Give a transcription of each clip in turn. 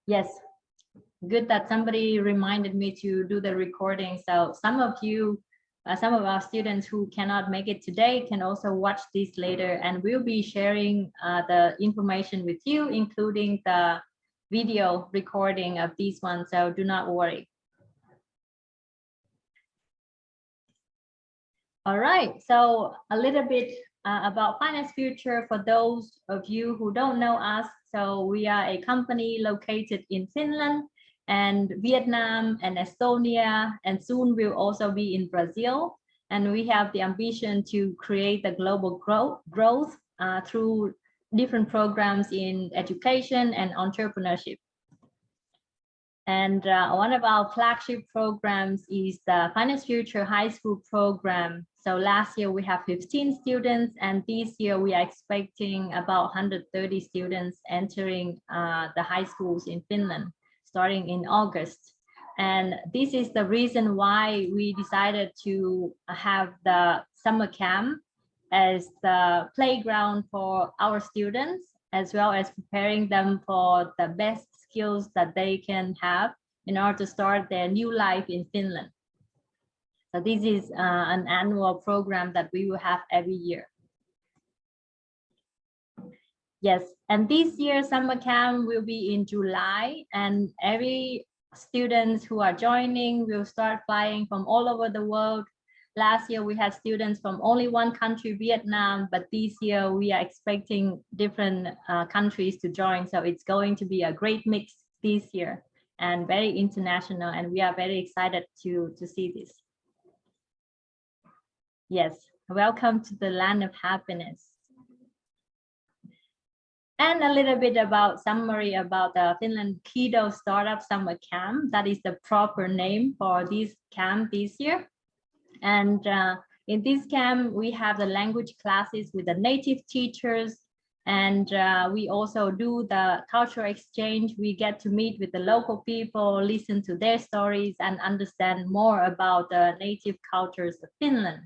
Yes, good that somebody reminded me to do the recording. So some of you, some of our students who cannot make it today can also watch this later, and we'll be sharing the information with you, including the video recording of this one. So do not worry. All right, so a little bit about Finance Future for those of you who don't know us. So we are a company located in Finland and Vietnam and Estonia, and soon we'll also be in Brazil. And we have the ambition to create the global growth through different programs in education and entrepreneurship. And one of our flagship programs is the Finance Future High School program. So last year we have 15 students, and this year we are expecting about 130 students entering the high schools in Finland, starting in August. And this is the reason why we decided to have the summer camp as the playground for our students, as well as preparing them for the best skills that they can have in order to start their new life in Finland. So this is an annual program that we will have every year. Yes, and this year summer camp will be in July, and every students who are joining will start flying from all over the world. Last year we had students from only one country, Vietnam, but this year we are expecting different countries to join. So it's going to be a great mix this year and very international, and we are very excited to see this. Yes, welcome to the land of happiness. And a little bit about summary about the Finland Keto Startup Summer Camp. That is the proper name for this camp this year. And in this camp, we have the language classes with the native teachers, and we also do the cultural exchange. We get to meet with the local people, listen to their stories, and understand more about the native cultures of Finland.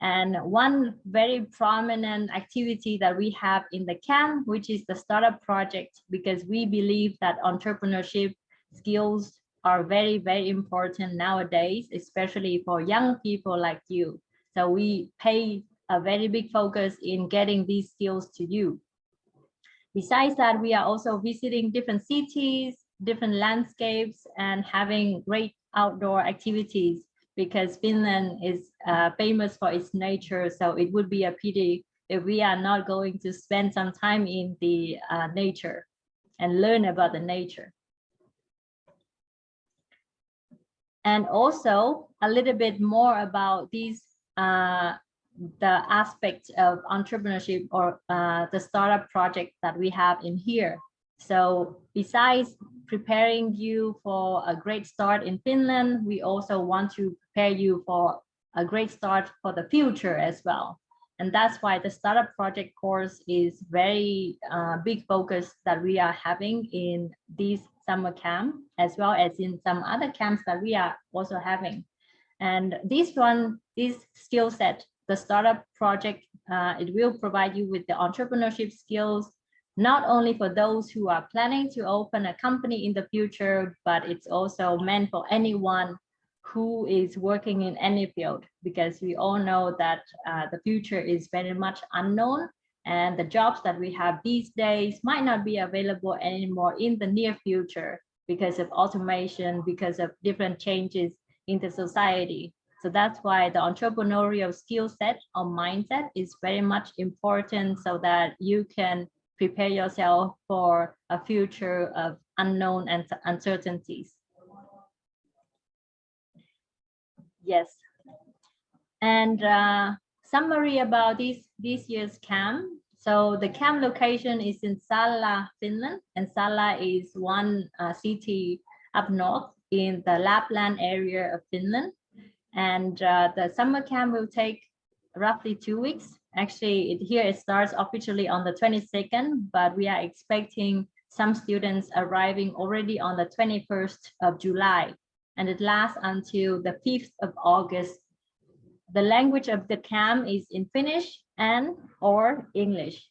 And one very prominent activity that we have in the camp, which is the startup project, because we believe that entrepreneurship skills are very, very important nowadays, especially for young people like you. So we pay a very big focus in getting these skills to you. Besides that, we are also visiting different cities, different landscapes, and having great outdoor activities, because Finland is famous for its nature. So it would be a pity if we are not going to spend some time in the nature and learn about the nature. And also a little bit more about these, the aspect of entrepreneurship or the startup project that we have in here. So besides preparing you for a great start in Finland, we also want to prepare you for a great start for the future as well. And that's why the startup project course is very big focus that we are having in this summer camp, as well as in some other camps that we are also having. And this skill set, the startup project, it will provide you with the entrepreneurship skills, not only for those who are planning to open a company in the future, but it's also meant for anyone who is working in any field, because we all know that the future is very much unknown, and the jobs that we have these days might not be available anymore in the near future because of automation, because of different changes in the society. So that's why the entrepreneurial skill set or mindset is very much important, so that you can prepare yourself for a future of unknown and uncertainties. Yes. And summary about this year's camp. So the camp location is in Salla, Finland, and Salla is one city up north in the Lapland area of Finland. And the summer camp will take roughly 2 weeks. Actually, here it starts officially on the 22nd, but we are expecting some students arriving already on the 21st of July, and it lasts until the 5th of August. The language of the camp is in Finnish and or English.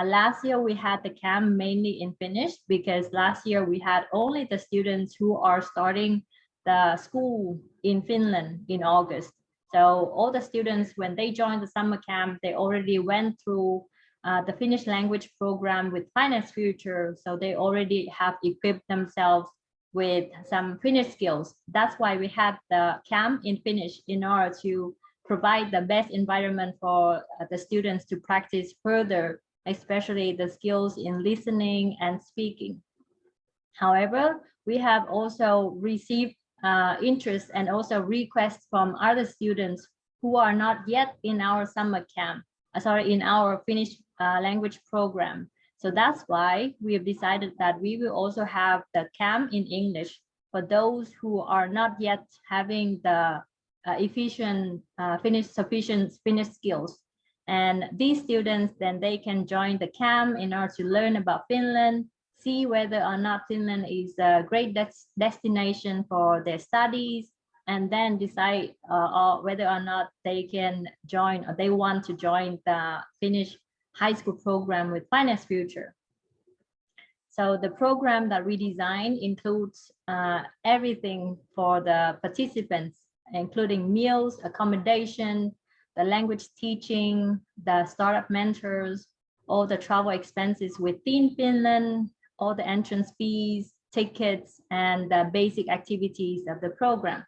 last year we had the camp mainly in Finnish because last year we had only the students who are starting the school in Finland in August. So all the students, when they joined the summer camp, they already went through the Finnish language program with Finance Future. So they already have equipped themselves with some Finnish skills. That's why we had the camp in Finnish in order to provide the best environment for the students to practice further, especially the skills in listening and speaking. However, we have also received interest and also requests from other students who are not yet in our summer camp, in our Finnish language program. So that's why we have decided that we will also have the camp in English for those who are not yet having the sufficient Finnish skills. And these students, then they can join the camp in order to learn about Finland, see whether or not Finland is a great destination for their studies, and then decide whether or not they can join or they want to join the Finnish high school program with Finance Future. So the program that we designed includes everything for the participants, including meals, accommodation, the language teaching, the startup mentors, all the travel expenses within Finland, all the entrance fees, tickets, and the basic activities of the program.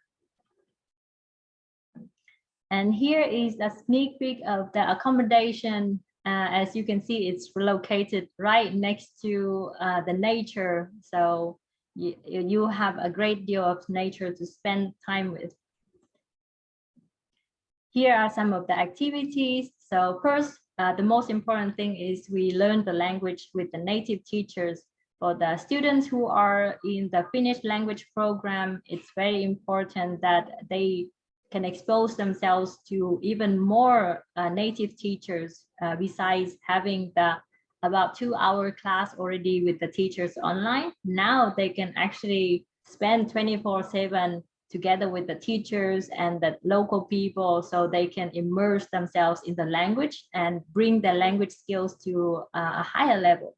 And here is a sneak peek of the accommodation. As you can see, it's located right next to the nature. So you have a great deal of nature to spend time with. Here are some of the activities. So first, the most important thing is we learn the language with the native teachers. For the students who are in the Finnish language program, it's very important that they can expose themselves to even more native teachers besides having the about 2-hour class already with the teachers online. Now they can actually spend 24/7 together with the teachers and the local people, so they can immerse themselves in the language and bring their language skills to a higher level.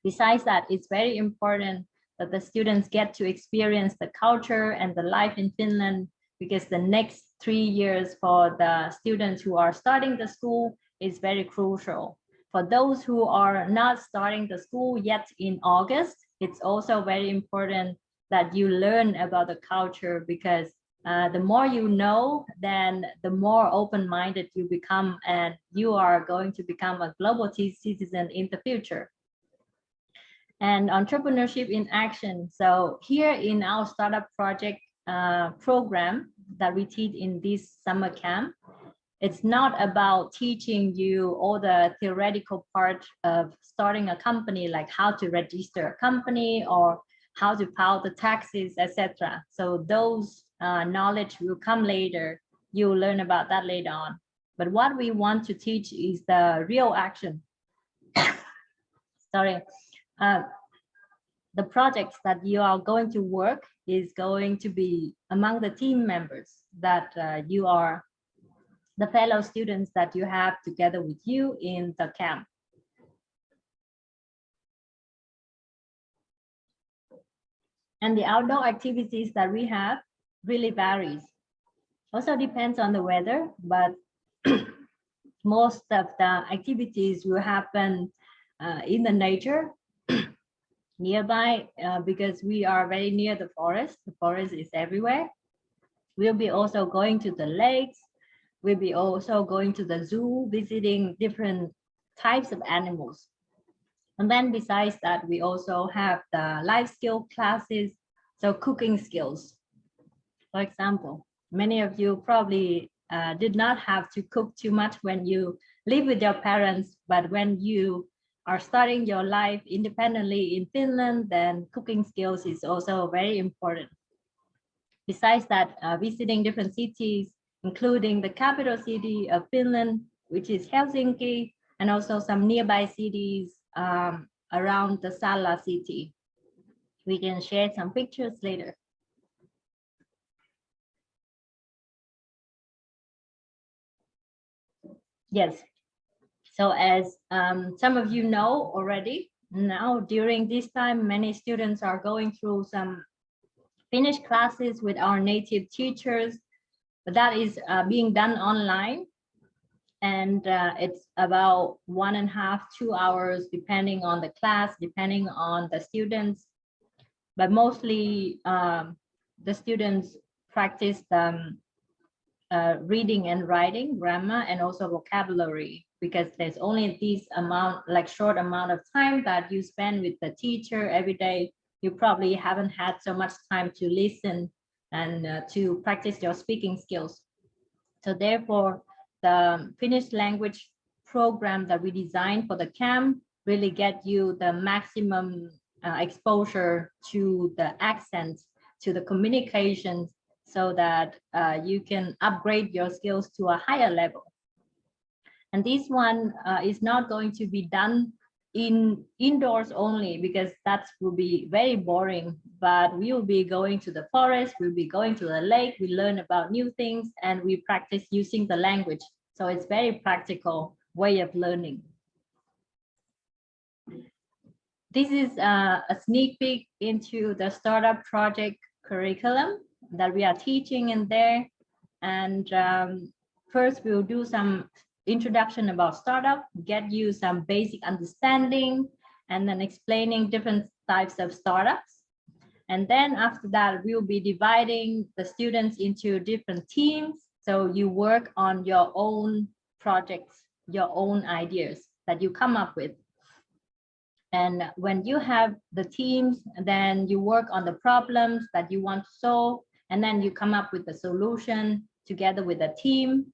Besides that, it's very important that the students get to experience the culture and the life in Finland, because the next 3 years for the students who are starting the school is very crucial. For those who are not starting the school yet in August, it's also very important that you learn about the culture, because the more you know, then the more open-minded you become, and you are going to become a global citizen in the future. And entrepreneurship in action. So here in our startup project program that we teach in this summer camp, it's not about teaching you all the theoretical part of starting a company, like how to register a company or how to file the taxes, etc. So those knowledge will come later. You'll learn about that later on. But what we want to teach is the real action. Sorry. The projects that you are going to work is going to be among the team members that you are the fellow students that you have together with you in the camp. And the outdoor activities that we have really varies. Also depends on the weather, but most of the activities will happen in the nature nearby, because we are very near the forest. The forest is everywhere. We'll be also going to the lakes. We'll be also going to the zoo, visiting different types of animals. And then besides that, we also have the life skill classes, so cooking skills. For example, many of you probably did not have to cook too much when you live with your parents, but when you are starting your life independently in Finland, then cooking skills is also very important. Besides that, visiting different cities, including the capital city of Finland, which is Helsinki, and also some nearby cities around the Salla city. We can share some pictures later. Yes. So as some of you know already, now during this time, many students are going through some Finnish classes with our native teachers, but that is being done online. And it's about 1.5 to 2 hours, depending on the class, depending on the students. But mostly the students practice reading and writing, grammar, and also vocabulary, because there's only this amount, like short amount of time that you spend with the teacher every day. You probably haven't had so much time to listen and to practice your speaking skills. So therefore, the Finnish language program that we designed for the camp really get you the maximum exposure to the accents, to the communications, so that you can upgrade your skills to a higher level. And this one is not going to be done indoors only, because that will be very boring, but we will be going to the forest, we'll be going to the lake, we learn about new things, and we practice using the language. So it's very practical way of learning. This is a sneak peek into the startup project curriculum that we are teaching in there. And first we'll do some introduction about startup, get you some basic understanding, and then explaining different types of startups. And then after that, we'll be dividing the students into different teams. So you work on your own projects, your own ideas that you come up with. And when you have the teams, then you work on the problems that you want to solve, and then you come up with the solution together with the team.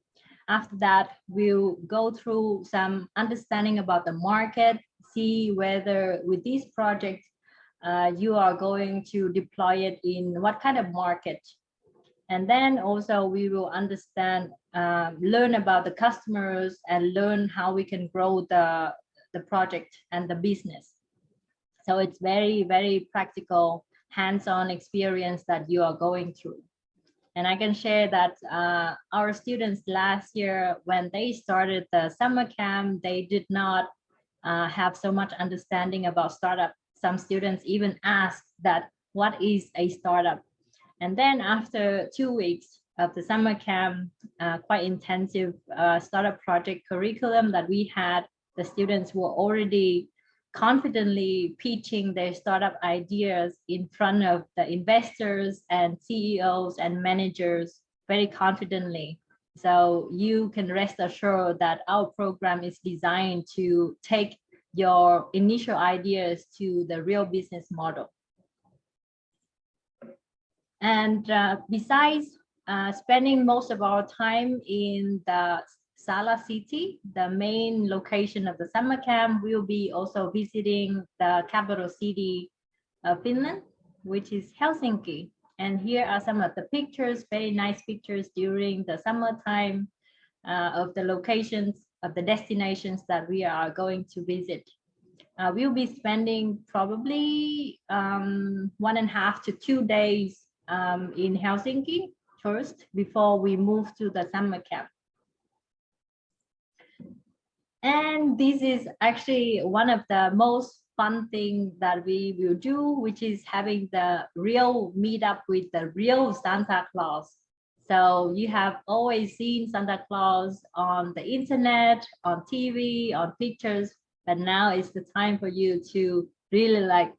After that, we'll go through some understanding about the market, see whether with these projects, you are going to deploy it in what kind of market. And then also we will understand, learn about the customers and learn how we can grow the project and the business. So it's very, very practical, hands-on experience that you are going through. And I can share that our students last year, when they started the summer camp, they did not have so much understanding about startup. Some students even asked that, what is a startup? And then after 2 weeks of the summer camp, quite intensive startup project curriculum that we had, the students were already confidently pitching their startup ideas in front of the investors and CEOs and managers very confidently. So you can rest assured that our program is designed to take your initial ideas to the real business model. And besides spending most of our time in the Sala city, the main location of the summer camp, we'll be also visiting the capital city of Finland, which is Helsinki. And here are some of the pictures, very nice pictures during the summertime of the locations, of the destinations that we are going to visit. We'll be spending probably 1.5 to 2 days in Helsinki first, before we move to the summer camp. And this is actually one of the most fun things that we will do, which is having the real meetup with the real Santa Claus. So you have always seen Santa Claus on the internet, on TV, on pictures, but now is the time for you to really like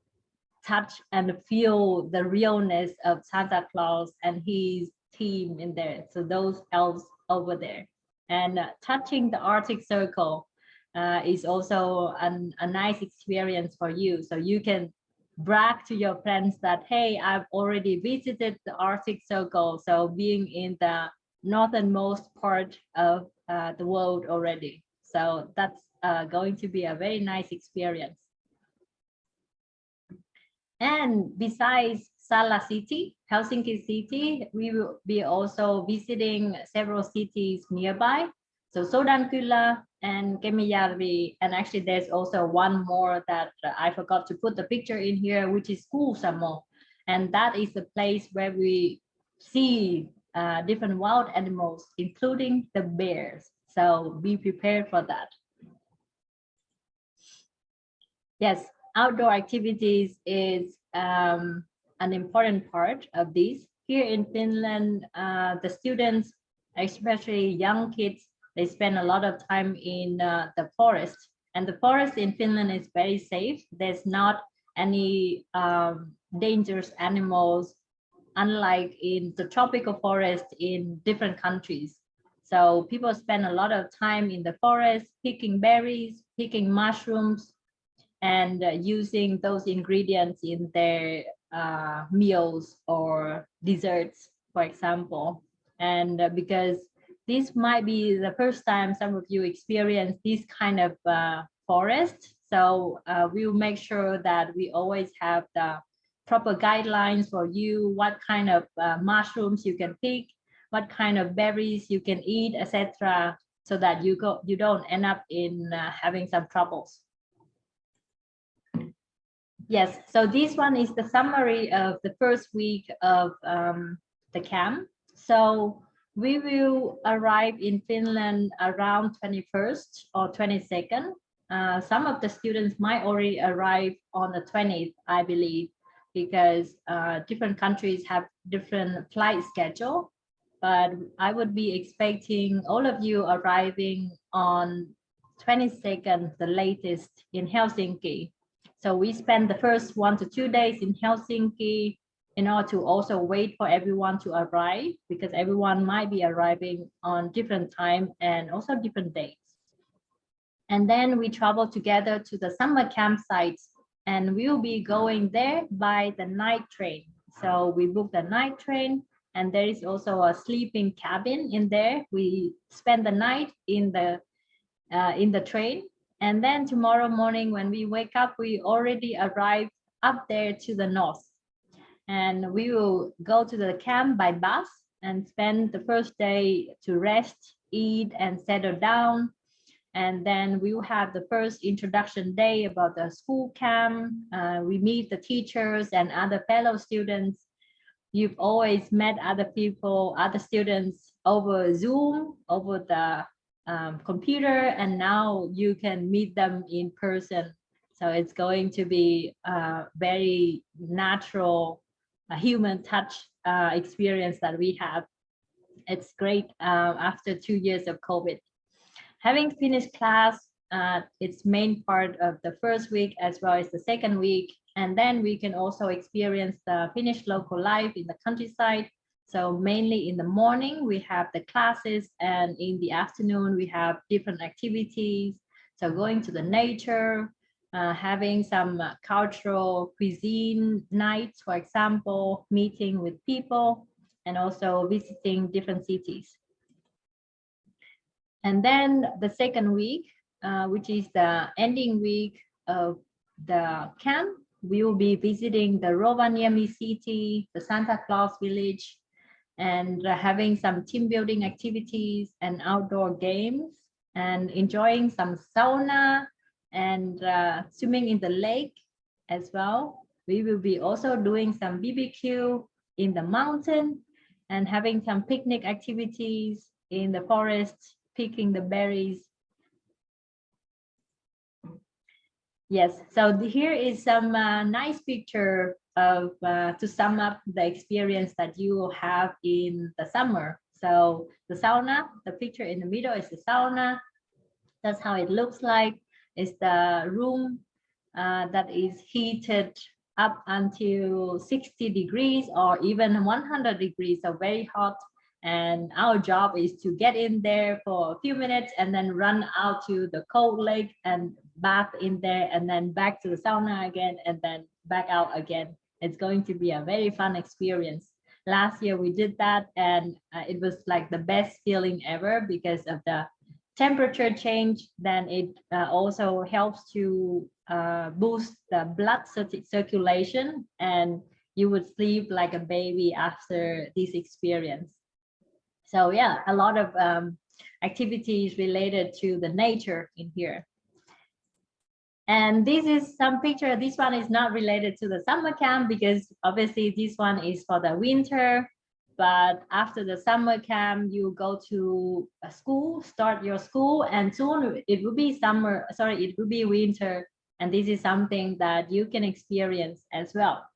touch and feel the realness of Santa Claus and his team in there. So those elves over there. And touching the Arctic Circle is also a nice experience for you. So you can brag to your friends that, hey, I've already visited the Arctic Circle. So being in the northernmost part of the world already. So that's going to be a very nice experience. And besides Sala city, Helsinki city, we will be also visiting several cities nearby. So Sodankylä and Kemijärvi, and actually there's also one more that I forgot to put the picture in here, which is Kuusamo. And that is the place where we see different wild animals, including the bears. So be prepared for that. Yes, outdoor activities is an important part of this. Here in Finland, the students, especially young kids, they spend a lot of time in the forest. And the forest in Finland is very safe. There's not any dangerous animals, unlike in the tropical forest in different countries. So people spend a lot of time in the forest, picking berries, picking mushrooms, and using those ingredients in their meals or desserts, for example. And because this might be the first time some of you experience this kind of forest, so we'll make sure that we always have the proper guidelines for you, what kind of mushrooms you can pick, what kind of berries you can eat, etc., so that you don't end up in having some troubles. Yes, so this one is the summary of the first week of the camp. So we will arrive in Finland around 21st or 22nd. Some of the students might already arrive on the 20th, I believe, because different countries have different flight schedule. But I would be expecting all of you arriving on 22nd, the latest, in Helsinki. So we spend the first 1 to 2 days in Helsinki in order to also wait for everyone to arrive, because everyone might be arriving on different time and also different dates. And then we travel together to the summer campsites, and we'll be going there by the night train. So we book the night train, and there is also a sleeping cabin in there. We spend the night in the train. And then tomorrow morning when we wake up, we already arrived up there to the north. And we will go to the camp by bus and spend the first day to rest, eat, and settle down. And then we will have the first introduction day about the school camp. We meet the teachers and other fellow students. You've always met other people, other students over Zoom, over the computer, and now you can meet them in person. So it's going to be a very natural human touch experience that we have. It's great after 2 years of COVID. Having finished class, its main part of the first week as well as the second week, and then we can also experience the Finnish local life in the countryside. So mainly in the morning, we have the classes, and in the afternoon, we have different activities. So going to the nature, having some cultural cuisine nights, for example, meeting with people, and also visiting different cities. And then the second week, which is the ending week of the camp, we will be visiting the Rovaniemi city, the Santa Claus village, and having some team building activities and outdoor games, and enjoying some sauna and swimming in the lake as well. We will be also doing some BBQ in the mountain and having some picnic activities in the forest, picking the berries. Yes, so here is some nice picture of to sum up the experience that you will have in the summer. So the sauna, the picture in the middle is the sauna. That's how it looks like. It's the room that is heated up until 60 degrees or even 100 degrees, so very hot. And our job is to get in there for a few minutes and then run out to the cold lake and bath in there, and then back to the sauna again, and then back out again. It's going to be a very fun experience. Last year we did that, and it was like the best feeling ever because of the temperature change. Then it also helps to boost the blood circulation, and you would sleep like a baby after this experience. So yeah, a lot of activities related to the nature in here. And this is some picture. This one is not related to the summer camp because obviously this one is for the winter. But after the summer camp, you go to a school, start your school, and soon it will be summer. Sorry, it will be winter And this is something that you can experience as well.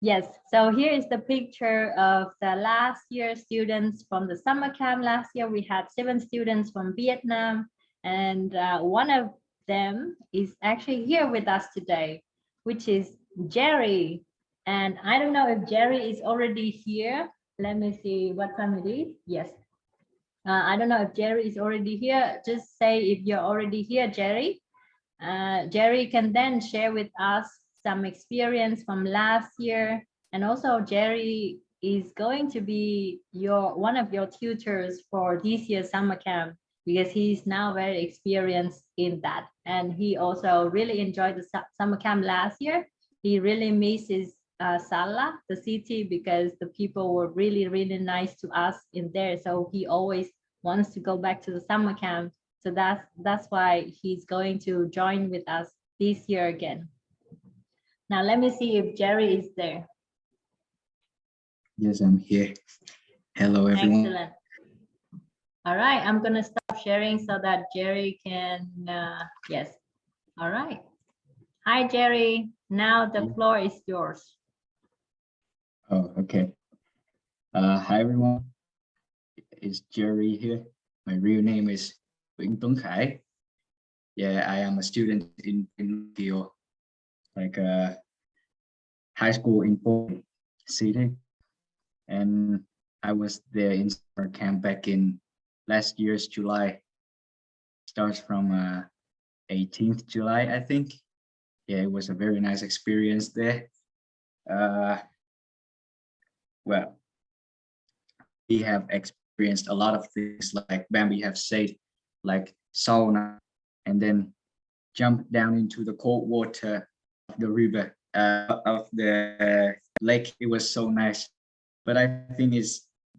Yes, so here is the picture of the last year students from the summer camp. Last year we had 7 students from Vietnam, and one of them is actually here with us today, which is Jerry. And I don't know if Jerry is already here. Let me see what time it is. Yes. I don't know if Jerry is already here. Just say if you're already here, Jerry. Jerry can then share with us some experience from last year. And also Jerry is going to be one of your tutors for this year's summer camp, because he's now very experienced in that. And he also really enjoyed the summer camp last year. He really misses Sala, the city, because the people were really, really nice to us in there. So he always wants to go back to the summer camp. So that's why he's going to join with us this year again. Now let me see if Jerry is there. Yes, I'm here. Hello, everyone. Excellent. All right, I'm gonna stop sharing so that Jerry can, yes. All right. Hi, Jerry. Now the floor is yours. Oh, okay. Hi, everyone. It's Jerry here. My real name is Nguyễn Tuấn Khải. Yeah, I am a student in Tokyo, like a high school in Portland City. And I was there in summer camp back in last year's July. Starts from 18th July, I think. Yeah, it was a very nice experience there. Well, we have experienced a lot of things, like Bambi have said, like sauna, and then jump down into the cold water of the river, of the lake. It was so nice. But I think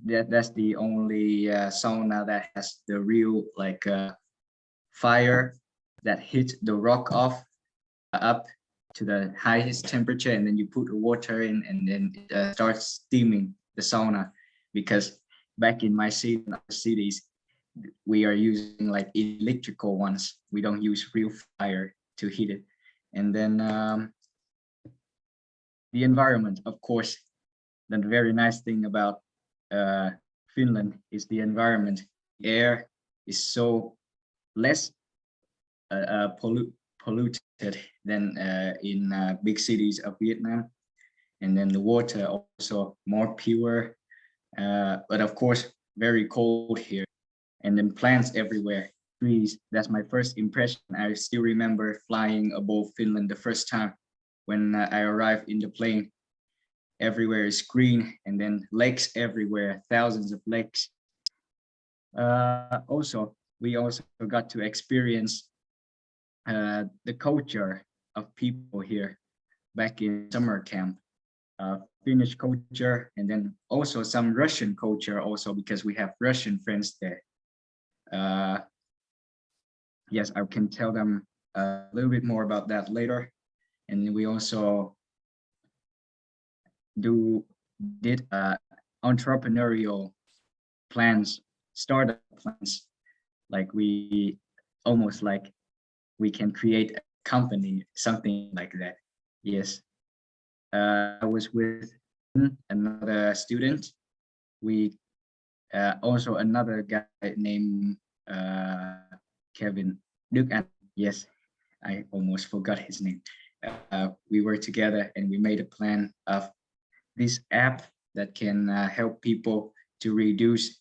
that's the only sauna that has the real like fire that hit the rock off up to the highest temperature, and then you put the water in, and then it starts steaming the sauna. Because back in my city and other cities, we are using like electrical ones. We don't use real fire to heat it. And then the environment, of course. The very nice thing about Finland is the environment. The air is so less polluted than in big cities of Vietnam. And then the water also more pure, but of course very cold here. And then plants everywhere, trees. That's my first impression. I still remember flying above Finland the first time when I arrived in the plane. Everywhere is green, and then lakes everywhere, thousands of lakes. Also, we also got to experience the culture of people here back in summer camp. Finnish culture, and then also some Russian culture also, because we have Russian friends there. Yes, I can tell them a little bit more about that later. And we also did entrepreneurial plans, startup plans, like we almost like we can create a company, something like that. Yes. I was with another student. We also another guy named Kevin Duke. Yes, I almost forgot his name. We were together and we made a plan of this app that can help people to reduce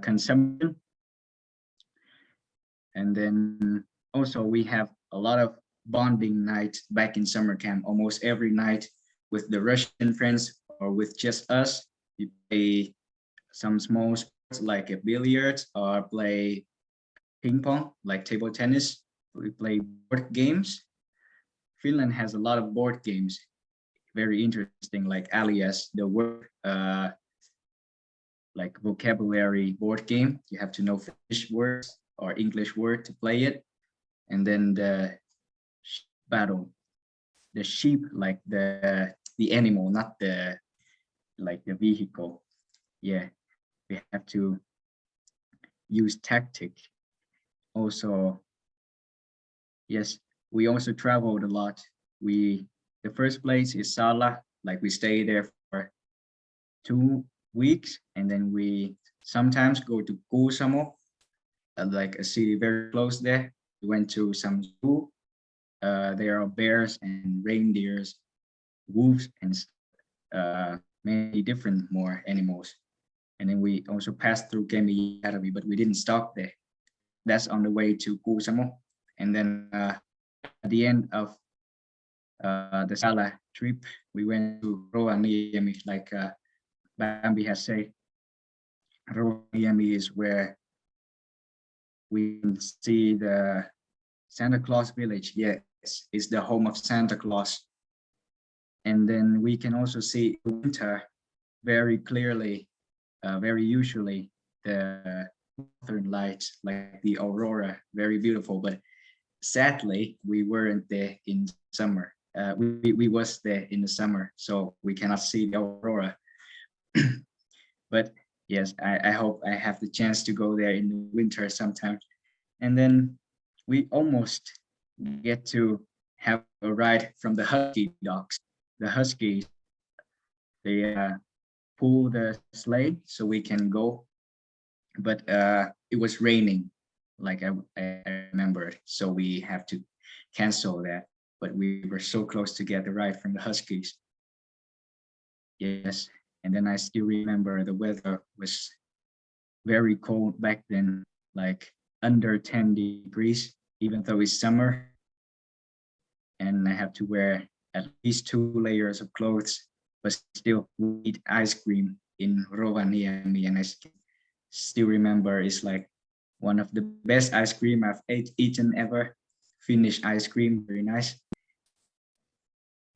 consumption. And then also we have a lot of bonding nights back in summer camp, almost every night with the Russian friends or with just us. We play some small sports like a billiards or play ping pong, like table tennis. We play board games. Finland has a lot of board games, very interesting, like alias, the word like vocabulary board game. You have to know Finnish words or English word to play it. And then the battle, the sheep, like the animal, not the like the vehicle. Yeah, we have to use tactic. Also, Yes, we also traveled a lot. The first place is Sala, like we stay there for 2 weeks, and then we sometimes go to Kuusamo, like a city very close there. We went to some zoo. There are bears and reindeers, wolves, and many different more animals. And then we also passed through Kemijärvi, but we didn't stop there. That's on the way to Kuusamo. And then at the end of the Sala trip, we went to Rovaniemi, like Bambi has said. Rovaniemi is where we can see the Santa Claus village. Yes, it's the home of Santa Claus. And then we can also see winter very clearly, very usually, the northern lights, like the aurora, very beautiful. But sadly, we weren't there in summer. We was there in the summer, so we cannot see the aurora. But yes, I hope I have the chance to go there in the winter sometime. And then we almost get to have a ride from the husky dogs. The huskies, they pull the sleigh so we can go, but it was raining, like I remember, so we have to cancel that. But we were so close to get the ride from the huskies. Yes, and then I still remember the weather was very cold back then, like under 10 degrees, even though it's summer. And I have to wear at least 2 layers of clothes, but still we eat ice cream in Rovaniemi. And I still remember it's like one of the best ice cream I've eaten ever. Finnish ice cream, very nice.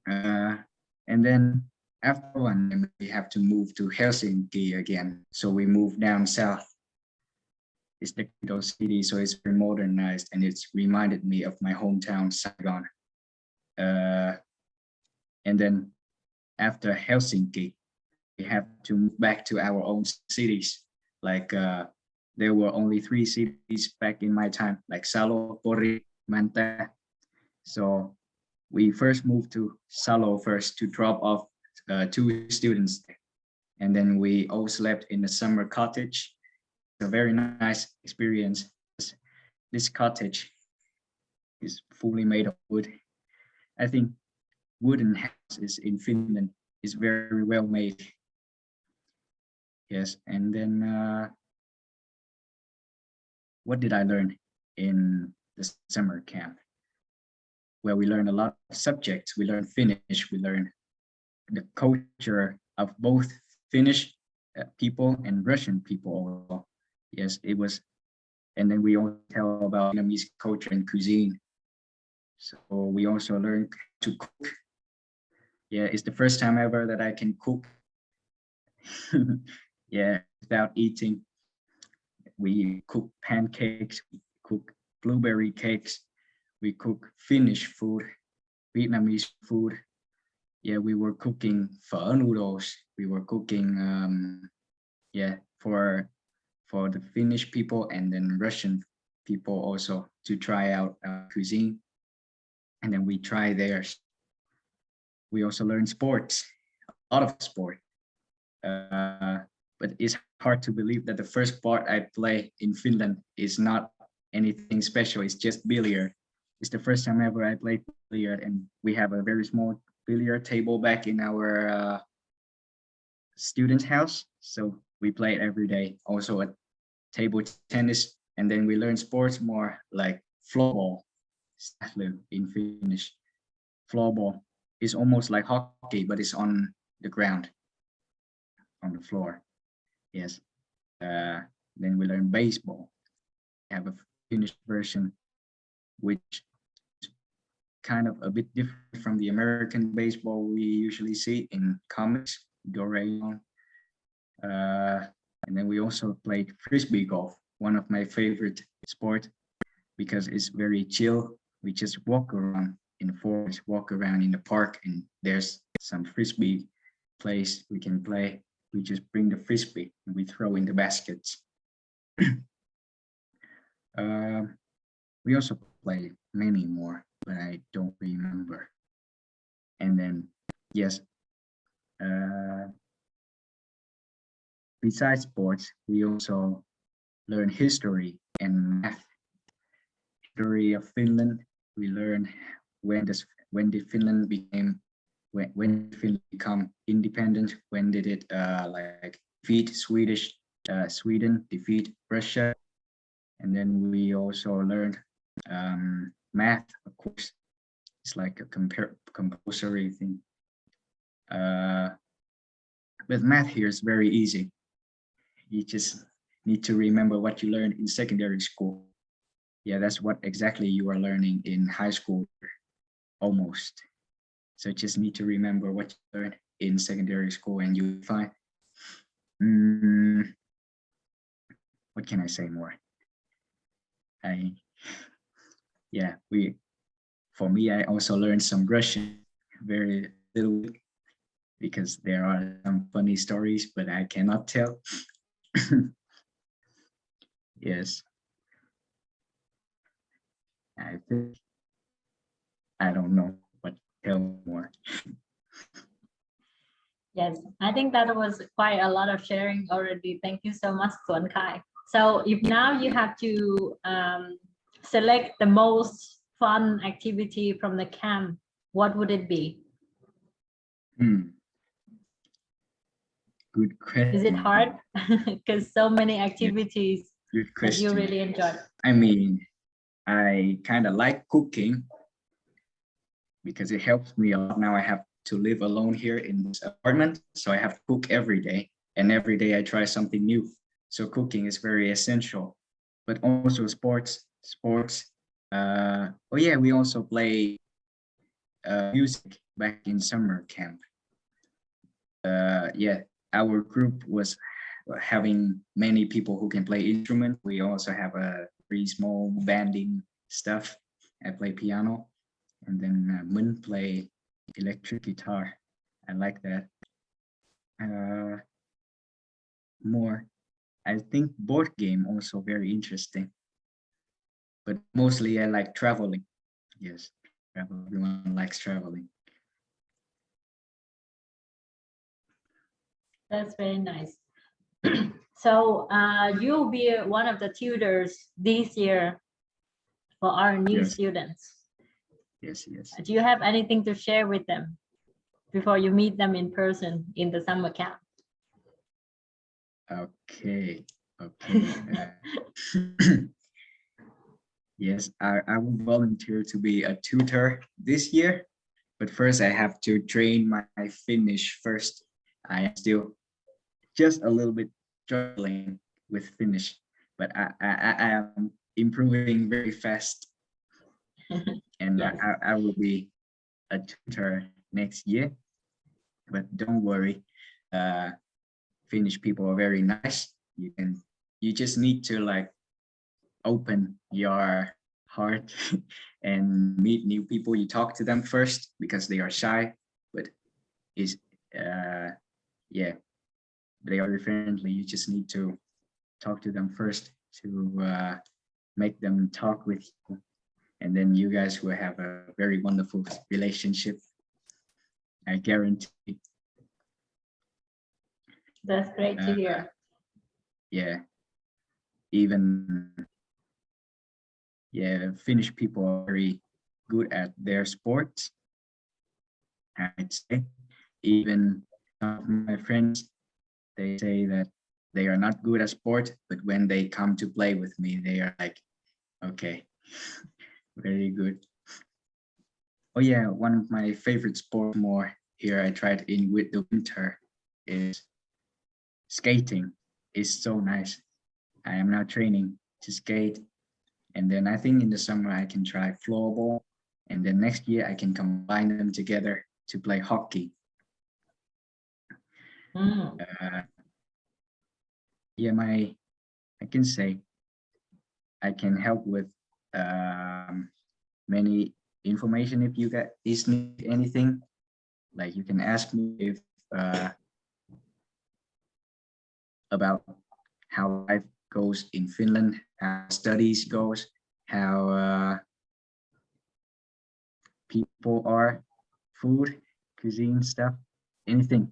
And then after one, we have to move to Helsinki again. So we moved down south. It's the capital city, so it's very modernized, and it's reminded me of my hometown, Saigon. And then after Helsinki, we have to move back to our own cities. Like there were only 3 cities back in my time, like Salo, Pori, Manta. So we first moved to Salo first to drop off 2 students, and then we all slept in a summer cottage. A very nice experience. This cottage is fully made of wood. I think wooden houses in Finland is very well made. Yes, and then what did I learn in the summer camp? Well, we learned a lot of subjects. We learned Finnish. We learned the culture of both Finnish people and Russian people also. Yes, it was. And then we also tell about Vietnamese culture and cuisine. So we also learned to cook. Yeah, it's the first time ever that I can cook. Yeah, without eating. We cook pancakes, we cook blueberry cakes, we cook Finnish food, Vietnamese food. Yeah, we were cooking pho noodles. We were cooking, yeah, for the Finnish people and then Russian people also to try out cuisine. And then we try theirs. We also learn sports, a lot of sport. But it's hard to believe that the first sport I play in Finland is not anything special. It's just billiard. It's the first time ever I played billiard, and we have a very small billiard table back in our student house. So we play it every day. Also at table tennis, and then we learn sports more like floorball, in Finnish. Floorball is almost like hockey, but it's on the ground, on the floor. Yes. Then we learn baseball. We have a Finnish version, which is kind of a bit different from the American baseball we usually see in comics, Doraemon. And then we also played frisbee golf, one of my favorite sport, because it's very chill. We just walk around in the forest, walk around in the park, and there's some frisbee place we can play. We just bring the frisbee and we throw in the baskets. We also play many more, but I don't remember. And then, yes, uh, besides sports, we also learn history and math. History of Finland. We learn when did Finland became when did Finland become independent? When did it like defeat Sweden, defeat Russia, and then we also learned math. Of course, it's like a compulsory thing. But math here is very easy. You just need to remember what you learned in secondary school. Yeah, that's what exactly you are learning in high school, almost. So just need to remember what you learned in secondary school and you'll find. What can I say more? For me, I also learned some Russian, very little, because there are some funny stories, but I cannot tell. Yes. I think I don't know what to tell more. Yes, I think that was quite a lot of sharing already. Thank you so much, Tuan Kai. So if now you have to select the most fun activity from the camp, what would it be? Good question. Is it hard? Because so many activities Good that you question. really enjoyed. I mean, I kind of like cooking because it helps me a lot. Now I have to live alone here in this apartment, so I have to cook every day, and every day I try something new. So cooking is very essential, but also sports. Oh yeah, we also play music back in summer camp. Yeah, our group was having many people who can play instrument. We also have a very small banding stuff. I play piano, and then Min play electric guitar. I like that. More, I think board game also very interesting. But mostly I like traveling. Yes, travel. Everyone likes traveling. That's very nice. So you'll be one of the tutors this year for our new students. Yes, yes. Do you have anything to share with them before you meet them in person in the summer camp? Okay. Yes, I will volunteer to be a tutor this year, but first I have to train my Finnish first. I am still just a little bit struggling with Finnish, but I am improving very fast. And yes. I will be a tutor next year, but don't worry. Finnish people are very nice. You just need to like open your heart and meet new people. You talk to them first because they are shy, but yeah, they are very friendly. You just need to talk to them first to make them talk with you, and then you guys will have a very wonderful relationship. I guarantee. That's great to hear. Yeah, even Finnish people are very good at their sports. I'd say even some of my friends, they say that they are not good at sport, but when they come to play with me, they are like, okay, very good. Oh yeah, one of my favorite sports more here I tried in with the winter is skating. It's so nice. I am now training to skate, and then I think in the summer I can try floorball, and then next year I can combine them together to play hockey. Yeah, I can say I can help with many information if you guys need anything. Like you can ask me if about how life goes in Finland, how studies goes, how people are, food, cuisine stuff, anything,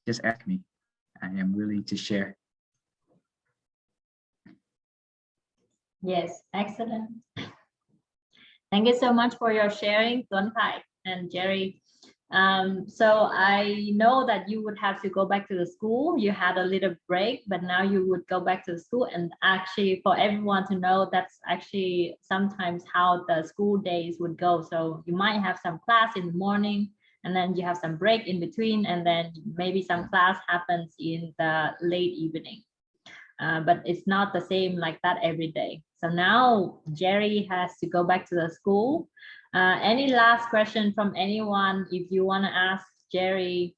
just ask me. I am willing to share. Yes, excellent. Thank you so much for your sharing, Tuấn Thai and Jerry. So I know that you would have to go back to the school. You had a little break, but now you would go back to the school. And actually, for everyone to know, that's actually sometimes how the school days would go. So you might have some class in the morning, and then you have some break in between, and then maybe some class happens in the late evening. But it's not the same like that every day. So now Jerry has to go back to the school. Any last question from anyone? If you want to ask Jerry,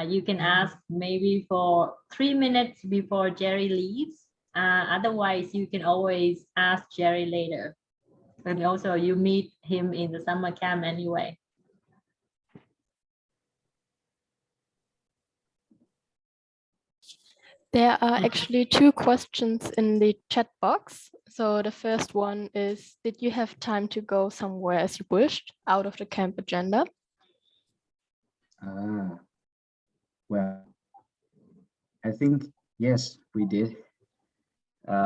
you can ask maybe for 3 minutes before Jerry leaves. Otherwise, you can always ask Jerry later. And also you meet him in the summer camp anyway. There are actually two questions in the chat box. So the first one is, did you have time to go somewhere as you wished out of the camp agenda? Well, I think, yes, we did.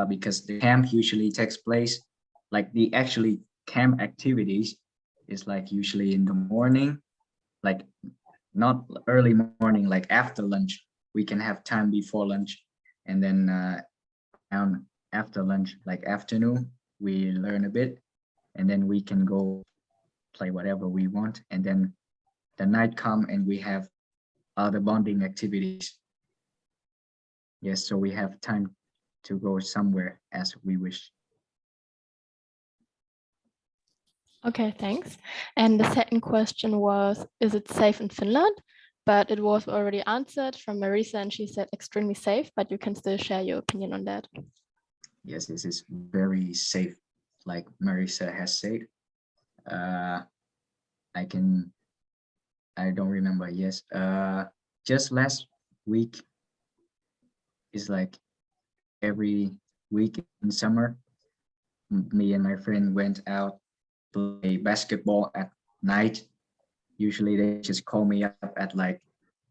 Because the camp usually takes place, like the actually camp activities is like usually in the morning, like not early morning, like after lunch. We can have time before lunch, and then down after lunch, like afternoon, we learn a bit, and then we can go play whatever we want, and then the night come and we have other bonding activities. Yes, so we have time to go somewhere as we wish. Okay, thanks. And the second question was, is it safe in Finland? But it was already answered from Marisa, and she said extremely safe, but you can still share your opinion on that. Yes, this is very safe, like Marisa has said. I don't remember, yes. Just last week is like every week in summer, me and my friend went out to play basketball at night. Usually they just call me up at like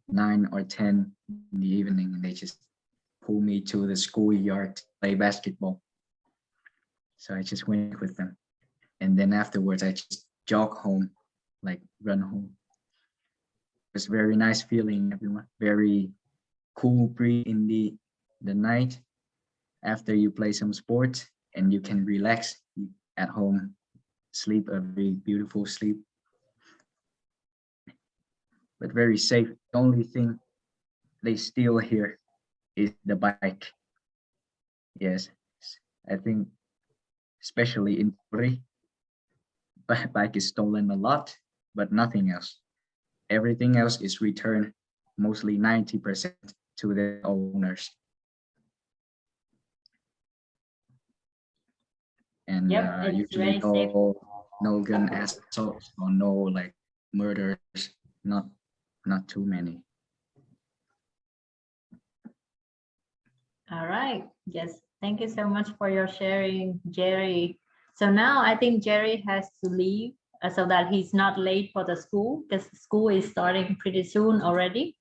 9 or 10 in the evening, and they just pull me to the schoolyard to play basketball. So I just went with them. And then afterwards I just jog home, like run home. It's very nice feeling, everyone. Very cool breeze in the night after you play some sports, and you can relax at home, sleep a very beautiful sleep. But very safe. The only thing they steal here is the bike. Yes, I think especially in Puri, bike is stolen a lot, but nothing else. Everything else is returned, mostly 90% to the owners. And Yep, it's usually very safe. no gun assaults or no like murders, not too many. All right. Yes. Thank you so much for your sharing, Jerry. So now I think Jerry has to leave so that he's not late for the school, because school is starting pretty soon already.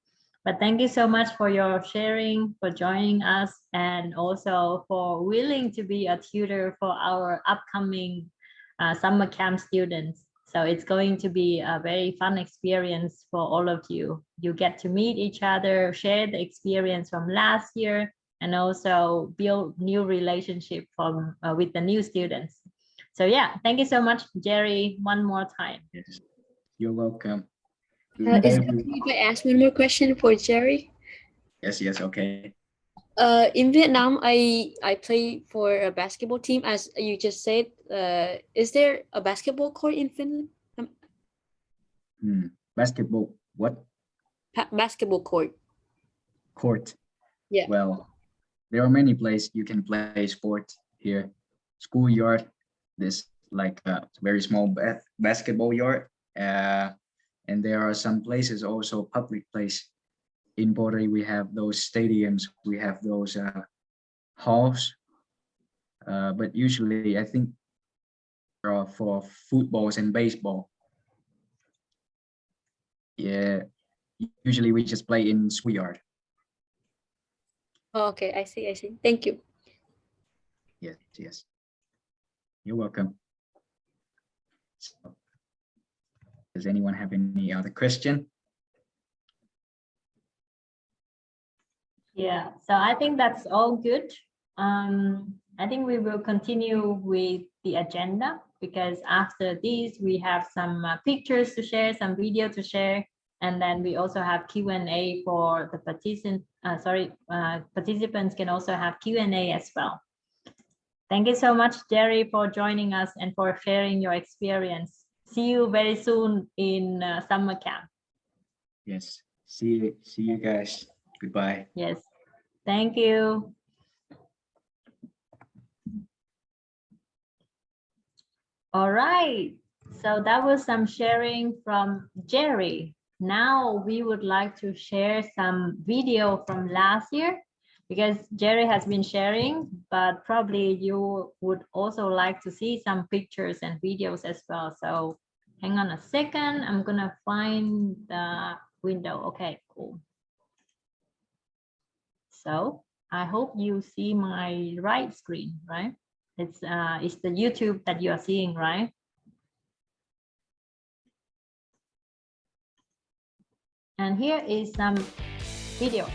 But thank you so much for your sharing, for joining us, and also for willing to be a tutor for our upcoming summer camp students. So it's going to be a very fun experience for all of you. You get to meet each other, share the experience from last year, and also build new relationship from with the new students. So yeah, thank you so much, Jerry, one more time. Yes. You're welcome. Is it okay if I ask one more question for Jerry? Yes, okay. In Vietnam, I play for a basketball team, as you just said. Is there a basketball court in Finland? Basketball, what? Basketball court. Court. Yeah. Well, there are many places you can play sport here. Schoolyard, this like a very small basketball yard. And there are some places also public place. In Bori, we have those stadiums, we have those halls. But usually I think there are for footballs and baseball. Yeah, usually we just play in schoolyard. Oh, okay, I see, I see. Thank you. Yes, yes. You're welcome. So, does anyone have any other question? Yeah, so I think that's all good. I think we will continue with the agenda because after this we have some pictures to share, some video to share, and then we also have Q&A for the participants can also have Q&A as well. Thank you so much, Jerry, for joining us and for sharing your experience. See you very soon in summer camp. Yes. See you guys. Goodbye. Yes. Thank you. All right. So that was some sharing from Jerry. Now we would like to share some video from last year because Jerry has been sharing, but probably you would also like to see some pictures and videos as well. So hang on a second. I'm gonna find the window. Okay, cool. So I hope you see my right screen, right? It's the YouTube that you are seeing, right? And here is some video.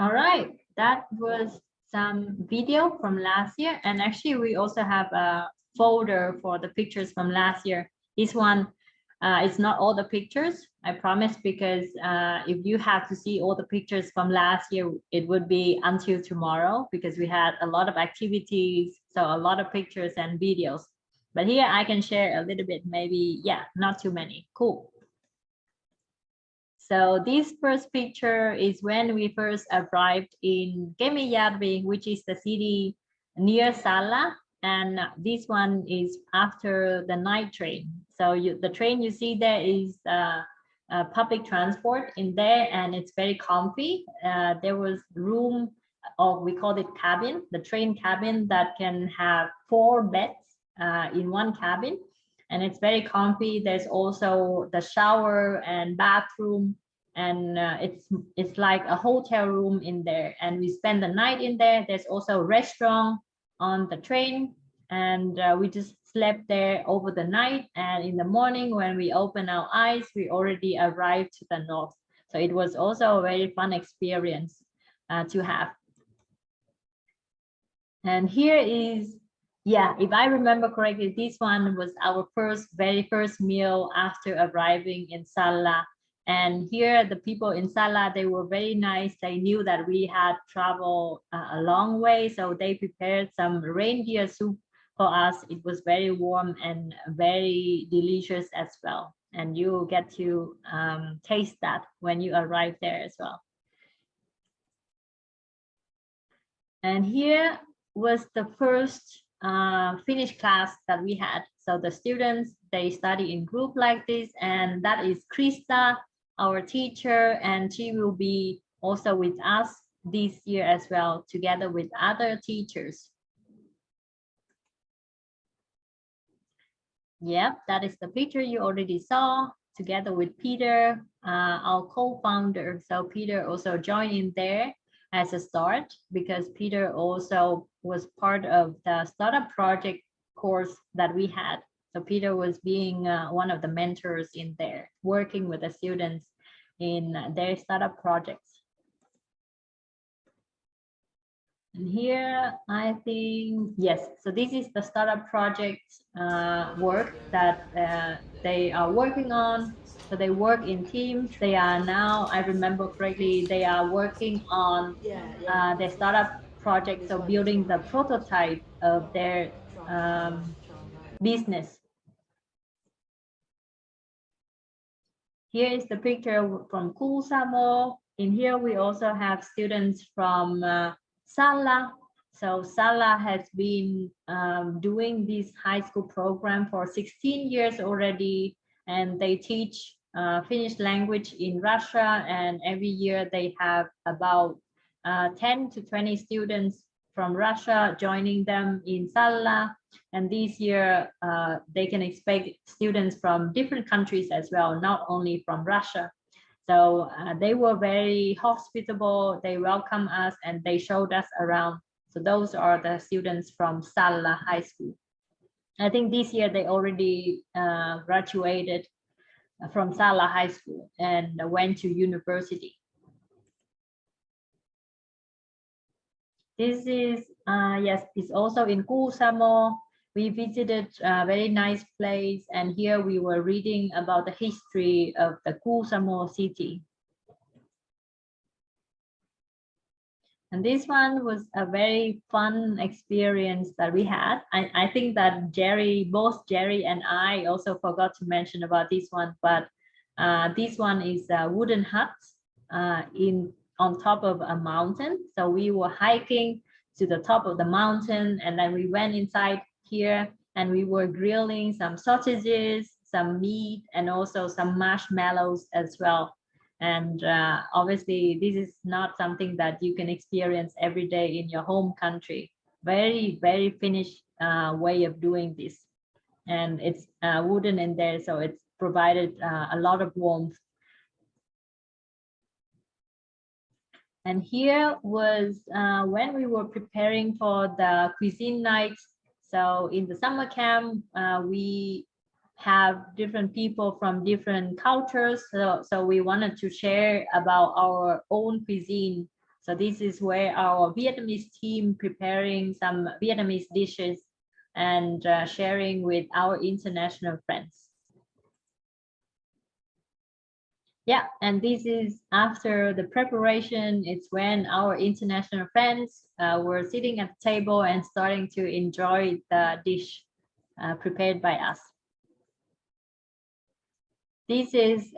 All right, that was some video from last year. And actually we also have a folder for the pictures from last year. This one, it's not all the pictures, I promise, because if you have to see all the pictures from last year, it would be until tomorrow because we had a lot of activities, so a lot of pictures and videos. But here I can share a little bit, maybe, yeah, not too many. Cool. So this first picture is when we first arrived in Kemijärvi, which is the city near Salla. And this one is after the night train. So the train you see there is public transport in there, and it's very comfy. There was room, or we call it cabin, the train cabin that can have 4 beds in one cabin. And it's very comfy. There's also the shower and bathroom, and it's like a hotel room in there. And we spend the night in there. There's also a restaurant on the train, and we just slept there over the night. And in the morning, when we open our eyes, we already arrived to the north. So it was also a very fun experience to have. And here is, yeah, if I remember correctly, this one was our very first meal after arriving in Salla. And here the people in Salla, they were very nice. They knew that we had traveled a long way, so they prepared some reindeer soup for us. It was very warm and very delicious as well. And you get to taste that when you arrive there as well. And here was the first Finnish class that we had. So the students, they study in group like this, and that is Krista, our teacher, and she will be also with us this year as well, together with other teachers. Yep, that is the picture you already saw, together with Peter, our co-founder. So Peter also joined in there as a start, because Peter also was part of the startup project course that we had. So Peter was being one of the mentors in there, working with the students in their startup projects. And here, I think, yes, so this is the startup project work that they are working on. So they work in teams. They are now, I remember correctly, they are working on their startup project, so building the prototype of their business. Here is the picture from Kuusamo. In here, we also have students from Salla. So Salla has been doing this high school program for 16 years already, and they teach Finnish language in Russia. And every year they have about 10 to 20 students from Russia joining them in Salla. And this year, they can expect students from different countries as well, not only from Russia. So they were very hospitable. They welcomed us and they showed us around. So those are the students from Salla High School. I think this year they already graduated from Salla High School and went to university. This is, yes, it's also in Kuusamo. We visited a very nice place, and here we were reading about the history of the Kuusamo city. And this one was a very fun experience that we had. I think that both Jerry and I also forgot to mention about this one, but this one is a wooden hut on top of a mountain. So we were hiking to the top of the mountain, and then we went inside here and we were grilling some sausages, some meat, and also some marshmallows as well. And obviously this is not something that you can experience every day in your home country. Very, very Finnish way of doing this. And it's wooden in there, so it's provided a lot of warmth. And here was when we were preparing for the cuisine nights. So in the summer camp, we have different people from different cultures. So we wanted to share about our own cuisine. So this is where our Vietnamese team preparing some Vietnamese dishes and sharing with our international friends. Yeah, and this is after the preparation. It's when our international friends were sitting at the table and starting to enjoy the dish prepared by us. This is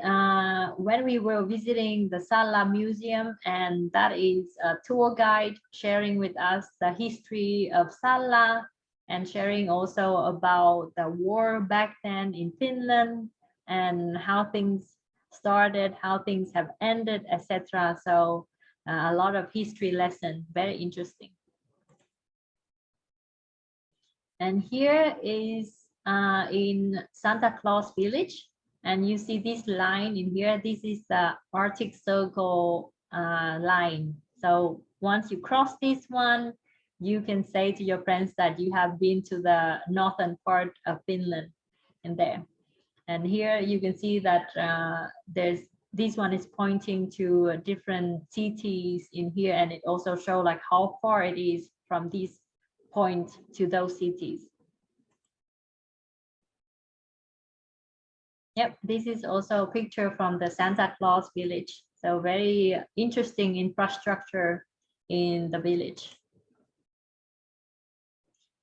when we were visiting the Salla Museum, and that is a tour guide sharing with us the history of Salla and sharing also about the war back then in Finland and how things started, how things have ended, etc. So a lot of history lesson, very interesting. And here is in Santa Claus Village. And you see this line in here, this is the Arctic Circle line. So once you cross this one, you can say to your friends that you have been to the northern part of Finland in there. And here you can see that this one is pointing to different cities in here, and it also shows like how far it is from this point to those cities. Yep, this is also a picture from the Santa Claus village. So very interesting infrastructure in the village.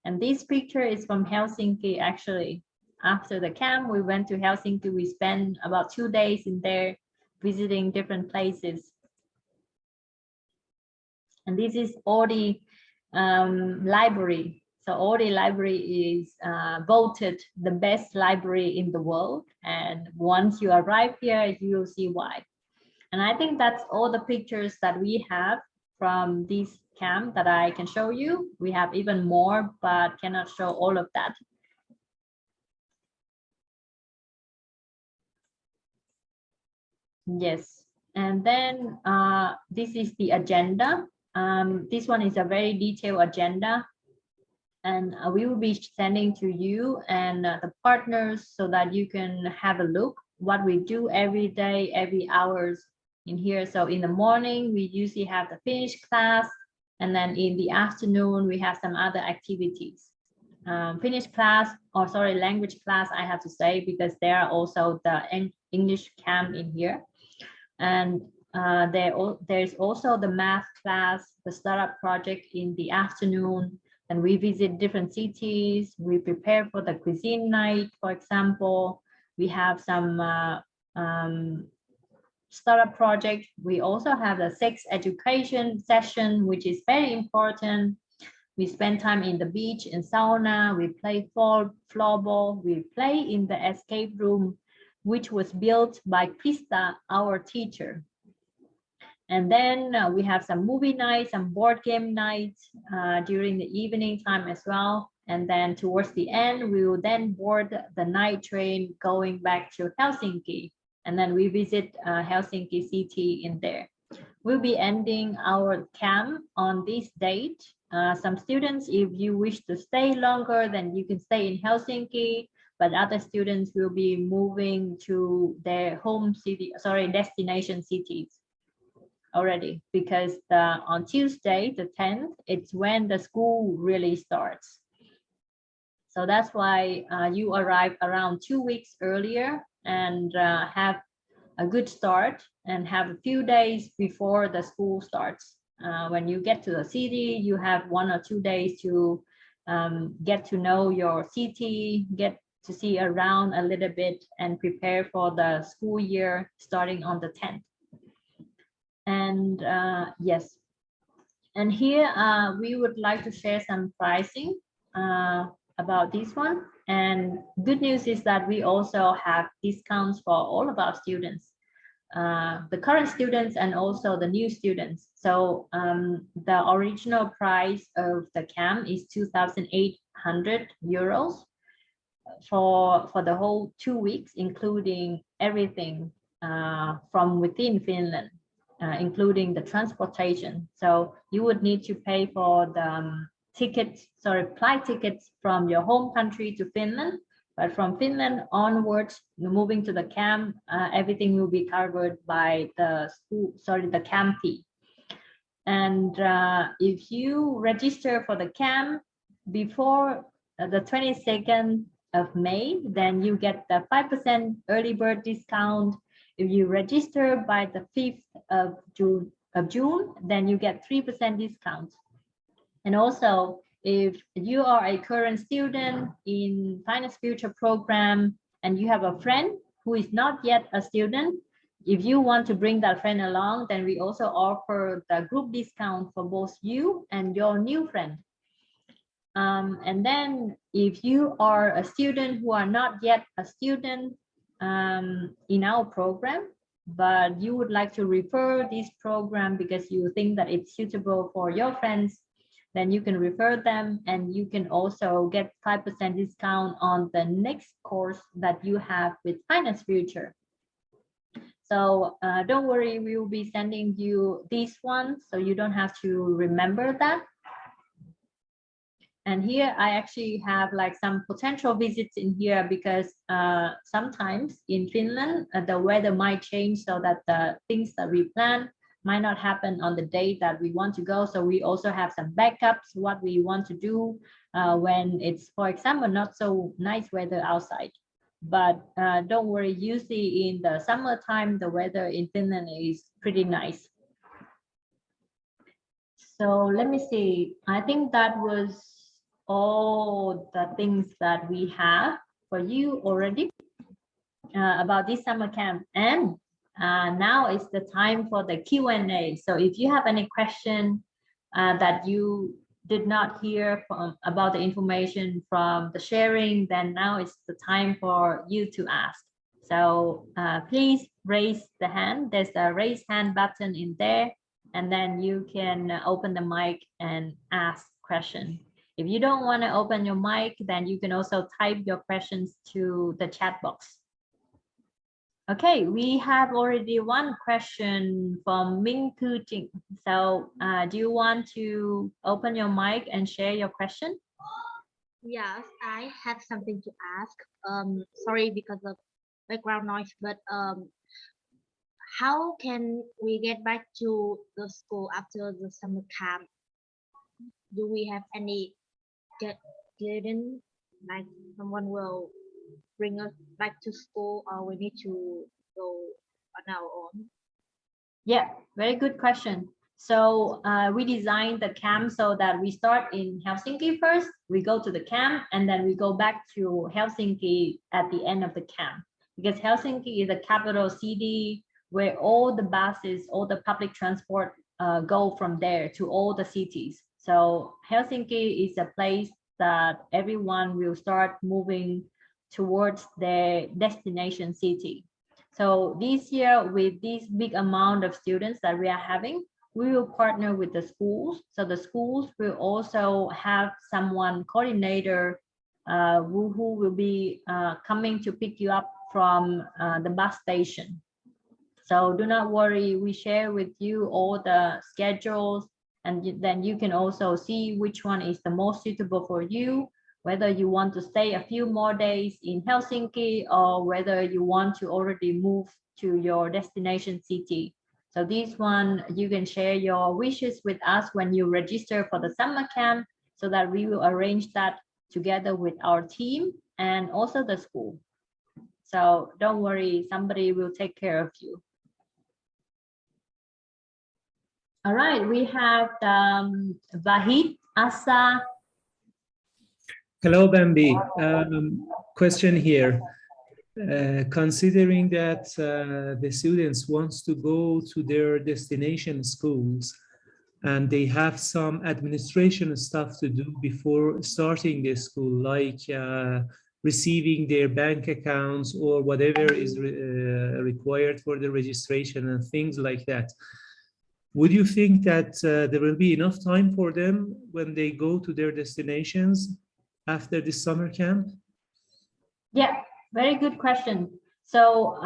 And this picture is from Helsinki, actually. After the camp, we went to Helsinki. We spent about 2 days in there visiting different places. And this is Oodi library. So Oodi library is voted the best library in the world. And once you arrive here, you will see why. And I think that's all the pictures that we have from this camp that I can show you. We have even more, but cannot show all of that. Yes, and then this is the agenda. This one is a very detailed agenda, and we will be sending to you and the partners so that you can have a look what we do every day, every hours in here. So in the morning, we usually have the Finnish class, And then in the afternoon, we have some other activities. Finnish class, or sorry, language class, I have to say, because there are also the English camp in here. And there's also the math class, the startup project in the afternoon. And we visit different cities. We prepare for the cuisine night, for example. We have some startup project. We also have the sex education session, which is very important. We spend time in the beach and sauna. We play floorball. We play in the escape room, which was built by Krista, our teacher. And then we have some movie nights, some board game nights during the evening time as well. And then towards the end, we will then board the night train going back to Helsinki. And then we visit Helsinki city in there. We'll be ending our camp on this date. Some students, if you wish to stay longer, then you can stay in Helsinki, but other students will be moving to their home city, sorry, destination cities already, because on Tuesday, the 10th, it's when the school really starts. So that's why you arrive around 2 weeks earlier and have a good start and have a few days before the school starts. When you get to the city, you have 1 or 2 days to get to know your city, get to see around a little bit and prepare for the school year starting on the 10th. And yes, and here we would like to share some pricing about this one. And good news is that we also have discounts for all of our students, the current students and also the new students. So the original price of the camp is 2,800 euros for the whole 2 weeks, including everything from within Finland, including the transportation. So you would need to pay for the flight tickets from your home country to Finland. But from Finland onwards, moving to the camp, everything will be covered by the the camp fee. And if you register for the camp before the 22nd of May, then you get the 5% early bird discount. If you register by the 5th of June, then you get 3% discount. And also, if you are a current student in Finance Future program and you have a friend who is not yet a student, if you want to bring that friend along, then we also offer the group discount for both you and your new friend. And then if you are a student who are not yet a student in our program, but you would like to refer this program because you think that it's suitable for your friends, then you can refer them, and you can also get 5% discount on the next course that you have with Finance Future. So don't worry, we will be sending you this one, so you don't have to remember that. And here I actually have like some potential visits in here because sometimes in Finland, the weather might change so that the things that we plan might not happen on the day that we want to go. So we also have some backups, what we want to do when it's, for example, not so nice weather outside. But don't worry, usually in the summertime, the weather in Finland is pretty nice. So let me see, I think that was all the things that we have for you already about this summer camp. And now is the time for the Q&A. So if you have any question that you did not hear about the information from the sharing, then now is the time for you to ask. So please raise the hand. There's a raise hand button in there, and then you can open the mic and ask question. If you don't want to open your mic, then you can also type your questions to the chat box. Okay, we have already one question from Minh Thư Trinh. So do you want to open your mic and share your question? Yes, I have something to ask. Sorry because of background noise, but how can we get back to the school after the summer camp? do we have any guidance, like someone will bring us back to school, or we need to go on our own? Yeah, very good question. So we designed the camp so that we start in Helsinki first, we go to the camp, and then we go back to Helsinki at the end of the camp. Because Helsinki is a capital city where all the buses, all the public transport go from there to all the cities. So Helsinki is a place that everyone will start moving towards their destination city. So this year, with this big amount of students that we are having, we will partner with the schools. So the schools will also have someone coordinator who will be coming to pick you up from the bus station. So do not worry, we share with you all the schedules, and then you can also see which one is the most suitable for you, whether you want to stay a few more days in Helsinki or whether you want to already move to your destination city. So this one, you can share your wishes with us when you register for the summer camp, so that we will arrange that together with our team and also the school. So don't worry, somebody will take care of you. All right, we have Vahid, Asa. Hello, Bambi. Question here. Considering that the students wants to go to their destination schools and they have some administration stuff to do before starting the school, like receiving their bank accounts or whatever is required for the registration and things like that. Would you think that there will be enough time for them when they go to their destinations after this summer camp? Yeah, very good question. So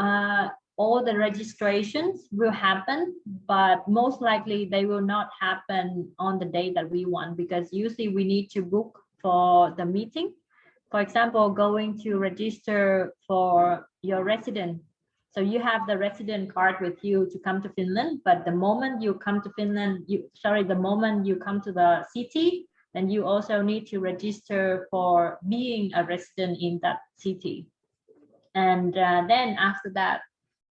all the registrations will happen, but most likely they will not happen on the day that we want, because usually we need to book for the meeting. For example, going to register for your resident. So you have the resident card with you to come to Finland, but the moment you come to Finland, the moment you come to the city, then you also need to register for being a resident in that city. And then after that,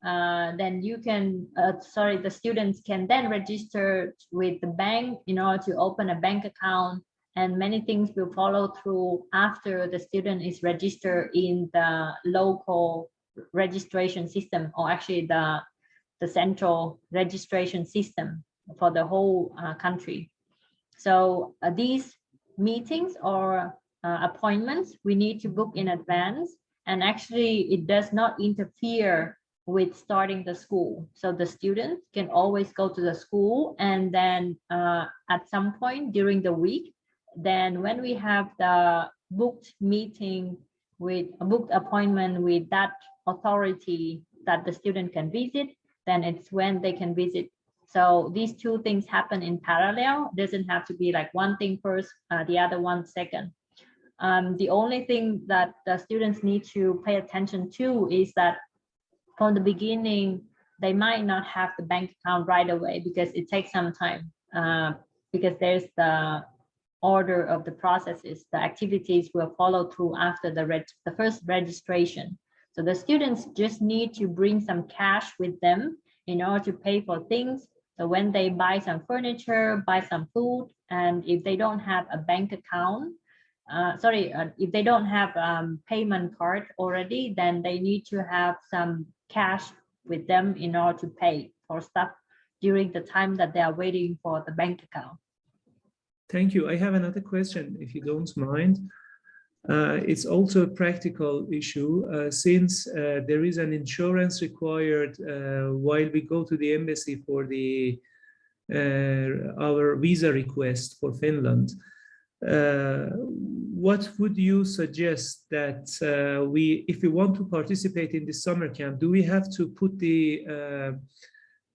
then you can, the students can then register with the bank in order to open a bank account, and many things will follow through after the student is registered in the local registration system, or actually the central registration system for the whole country. So these meetings or appointments we need to book in advance, and actually it does not interfere with starting the school. So the students can always go to the school, and then at some point during the week, then when we have the booked meeting with a booked appointment with that authority that the student can visit, then it's when they can visit. So these two things happen in parallel. Doesn't have to be like one thing first, the other one second. The only thing that the students need to pay attention to is that from the beginning, they might not have the bank account right away, because it takes some time, because there's the order of the processes. The activities will follow through after the first registration. So the students just need to bring some cash with them in order to pay for things. So when they buy some furniture, buy some food, and if they don't have a bank account, if they don't have payment card already, then they need to have some cash with them in order to pay for stuff during the time that they are waiting for the bank account. Thank you. I have another question, if you don't mind. It's also a practical issue, since there is an insurance required while we go to the embassy for the our visa request for Finland. What would you suggest that if we want to participate in the summer camp, do we have to put the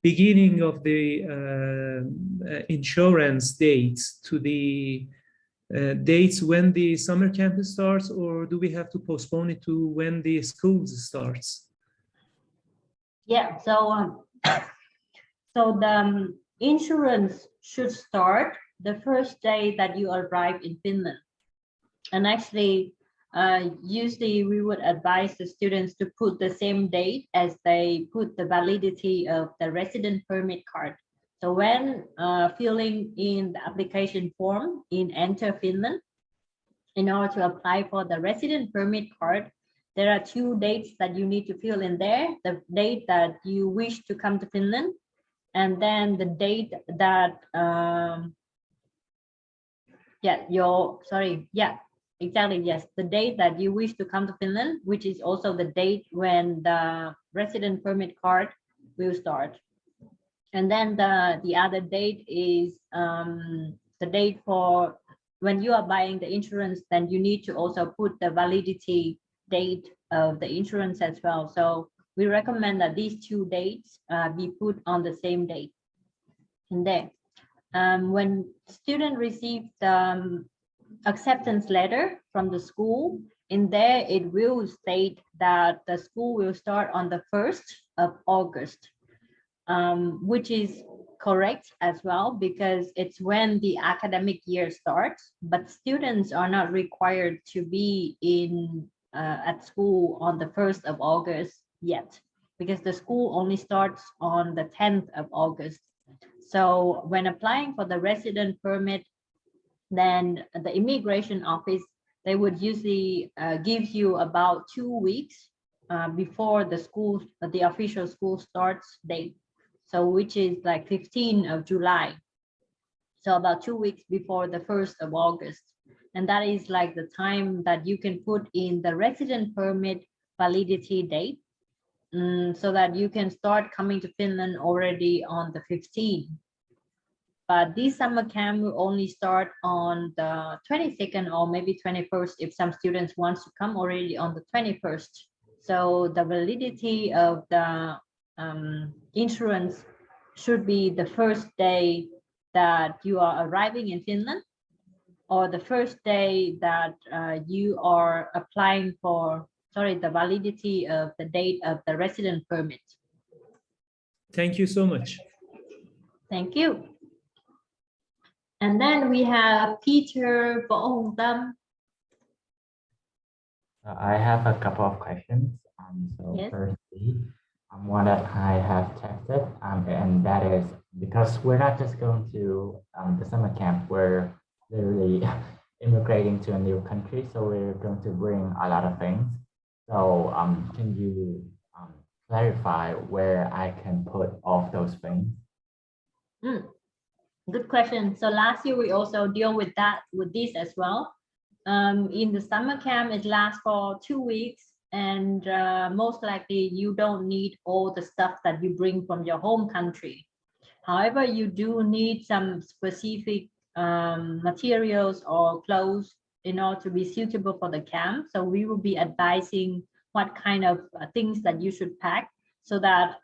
beginning of the insurance dates to the dates when the summer camp starts, or do we have to postpone it to when the school starts? Yeah, so the insurance should start the first day that you arrive in Finland. And actually, usually we would advise the students to put the same date as they put the validity of the resident permit card. So when filling in the application form in Enter Finland, in order to apply for the resident permit card, there are 2 dates that you need to fill in there. The date that you wish to come to Finland, and then the date that, exactly, yes, the date that you wish to come to Finland, which is also the date when the resident permit card will start. And then the other date is the date for when you are buying the insurance, then you need to also put the validity date of the insurance as well. So we recommend that these 2 dates be put on the same date in there. When student receives the acceptance letter from the school, in there it will state that the school will start on the 1st of August, which is correct as well, because it's when the academic year starts, but students are not required to be in at school on the 1st of August yet, because the school only starts on the 10th of August. So when applying for the resident permit, then the immigration office, they would usually give you about 2 weeks before the official school starts date. So which is like 15th of July. So about 2 weeks before the 1st of August. And that is like the time that you can put in the resident permit validity date, so that you can start coming to Finland already on the 15th. But this summer camp will only start on the 22nd or maybe 21st if some students want to come already on the 21st. So the validity of the insurance should be the first day that you are arriving in Finland, or the first day that you are applying for, the validity of the date of the resident permit. Thank you so much. Thank you. And then we have Peter Bohongdam. I have a couple of questions. Yes. Firstly, one that I have tested, and that is because we're not just going to the summer camp, we're literally immigrating to a new country, so we're going to bring a lot of things. So can you clarify where I can put all of those things? Good question. So last year we also deal with this as well. In the summer camp, it lasts for 2 weeks, and most likely you don't need all the stuff that you bring from your home country. However, you do need some specific materials or clothes in order to be suitable for the camp. So we will be advising what kind of things that you should pack, so that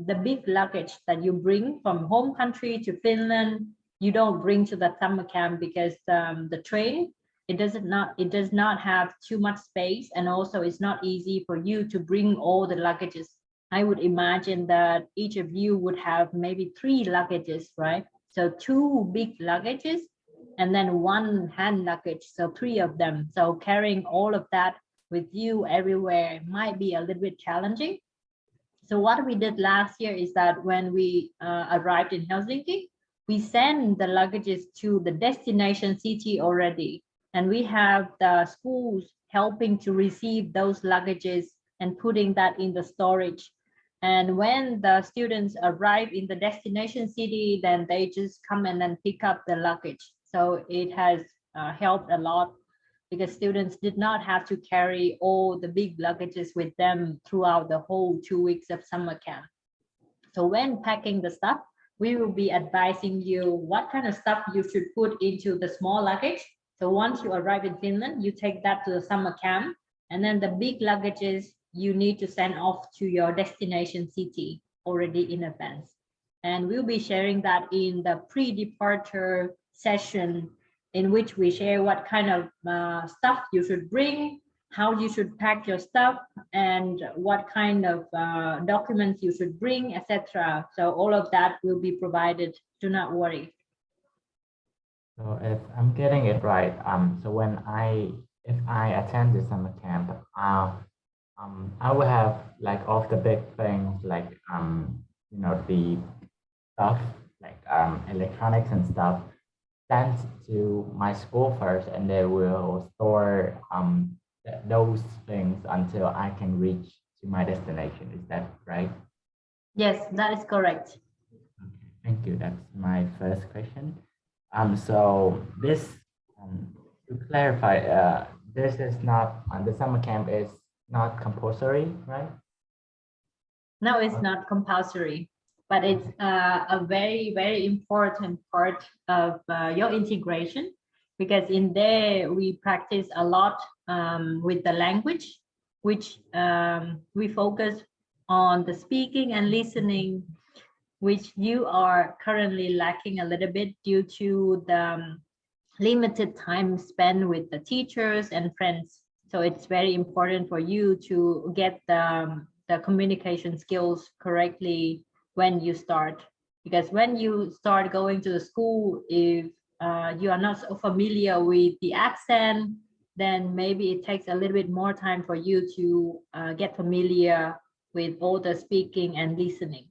the big luggage that you bring from home country to Finland, you don't bring to the summer camp, because the train, it does not have too much space, and also it's not easy for you to bring all the luggages. I would imagine that each of you would have maybe 3 luggages, right? So 2 big luggages and then 1 hand luggage, so 3 of them. So carrying all of that with you everywhere might be a little bit challenging. So what we did last year is that when we arrived in Helsinki, we sent the luggages to the destination city already. And we have the schools helping to receive those luggages and putting that in the storage. And when the students arrive in the destination city, then they just come and then pick up the luggage. So it has helped a lot, because students did not have to carry all the big luggages with them throughout the whole 2 weeks of summer camp. So when packing the stuff, we will be advising you what kind of stuff you should put into the small luggage. So once you arrive in Finland, you take that to the summer camp, and then the big luggages you need to send off to your destination city already in advance. And we'll be sharing that in the pre-departure session, in which we share what kind of stuff you should bring, how you should pack your stuff, and what kind of documents you should bring, etc. So all of that will be provided. Do not worry. So if I'm getting it right, so if I attend the summer camp, I will have like all the big things like the stuff like electronics and stuff sent to my school first, and they will store those things until I can reach to my destination. Is that right? Yes, that is correct. Okay, thank you. That's my first question. So this, to clarify, this is not, the summer camp is not compulsory, right? No, it's not compulsory, but it's a very, very important part of your integration, because in there we practice a lot with the language, which we focus on the speaking and listening, which you are currently lacking a little bit due to the limited time spent with the teachers and friends. So it's very important for you to get the communication skills correctly when you start. Because when you start going to the school, if you are not so familiar with the accent, then maybe it takes a little bit more time for you to get familiar with all the speaking and listening.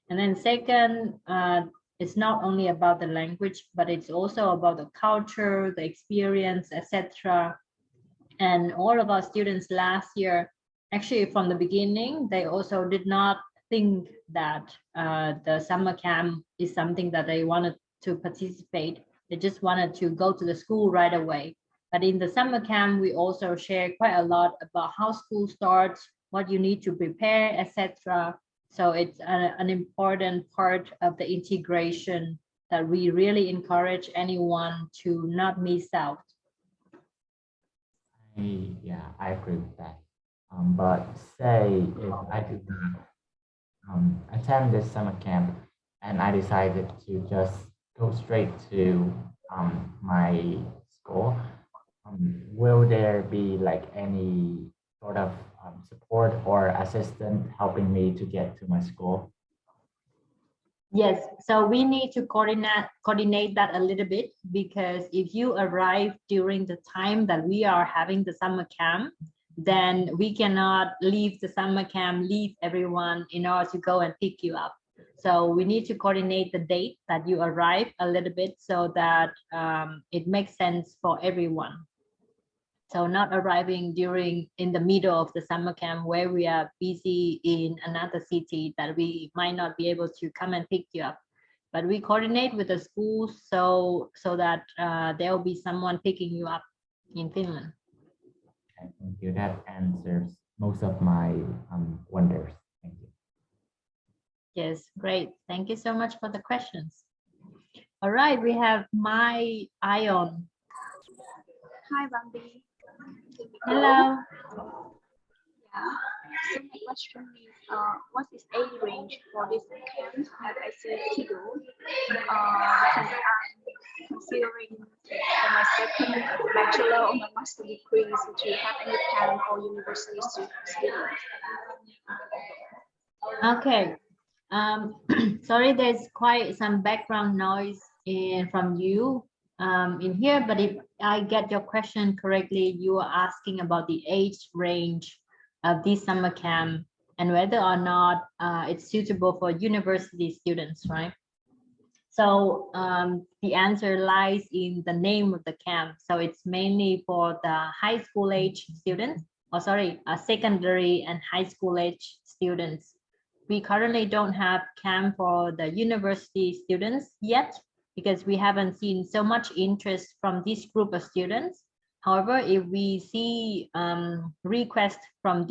And then second, it's not only about the language, but it's also about the culture, the experience, etc. And all of our students last year, actually from the beginning, they also did not think that the summer camp is something that they wanted to participate. They just wanted to go to the school right away. But in the summer camp, we also share quite a lot about how school starts, what you need to prepare, etc. So it's an important part of the integration that we really encourage anyone to not miss out. Yeah, I agree with that. But say if I did not attend this summer camp and I decided to just go straight to my school, will there be like any sort of support or assistant helping me to get to my school? Yes, so we need to coordinate that a little bit, because if you arrive during the time that we are having the summer camp, then we cannot leave the summer camp, leave everyone in order to go and pick you up. So we need to coordinate the date that you arrive a little bit so that it makes sense for everyone. So not arriving in the middle of the summer camp where we are busy in another city that we might not be able to come and pick you up. But we coordinate with the schools so that there will be someone picking you up in Finland. Okay, thank you. That answers most of my wonders. Thank you. Yes, great. Thank you so much for the questions. All right, we have my Ion. Hi, Bambi. Hello. Yeah. So my question is, what is age range for this camp? As I said to you, since I'm considering for my second bachelor or my master degree, so do you have any plan for university students? Okay. Sorry, there's quite some background noise from you in here, but if I get your question correctly, you are asking about the age range of this summer camp and whether or not it's suitable for university students, right? So the answer lies in the name of the camp. So it's mainly for the high school age students, secondary and high school age students. We currently don't have camp for the university students yet, because we haven't seen so much interest from this group of students. However, if we see requests from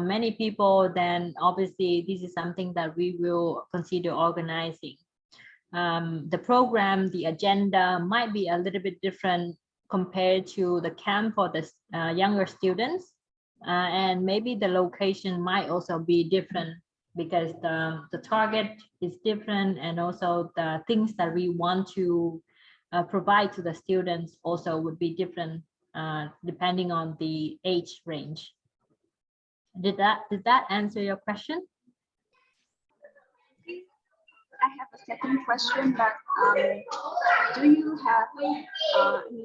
many people, then obviously this is something that we will consider organizing. The program, the agenda might be a little bit different compared to the camp for the younger students. And maybe the location might also be different, because the target is different, and also the things that we want to provide to the students also would be different depending on the age range. Did that answer your question? I have a second question, but do you have,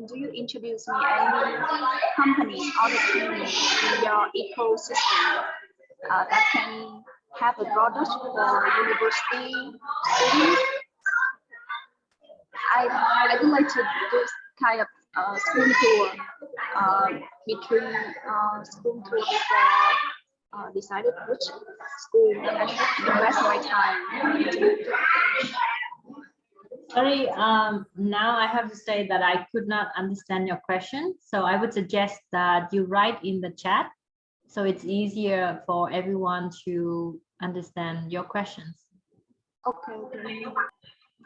do you introduce me any companies or the team in your ecosystem that can have a product for university students? I would like to do kind of school tour between school tour before decided which school I should invest my time. Sorry, now I have to say that I could not understand your question. So I would suggest that you write in the chat so it's easier for everyone to understand your questions. Okay.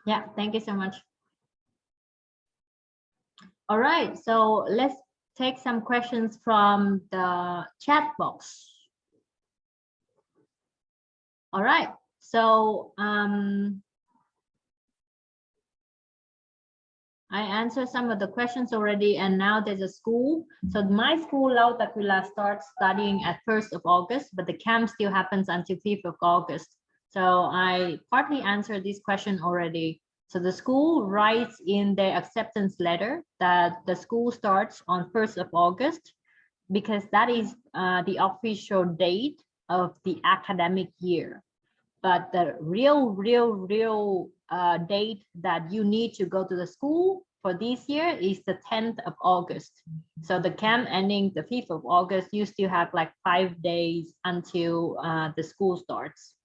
Yeah, thank you so much. All right, so let's take some questions from the chat box. All right, so I answered some of the questions already, and now there's a school. So my school, Lau Takwila, starts studying at 1st of August, but the camp still happens until 5th of August. So I partly answered this question already. So the school writes in their acceptance letter that the school starts on 1st of August, because that is the official date of the academic year. But the real date that you need to go to the school for this year is the 10th of August. So the camp ending the 5th of August, you still have like 5 days until the school starts.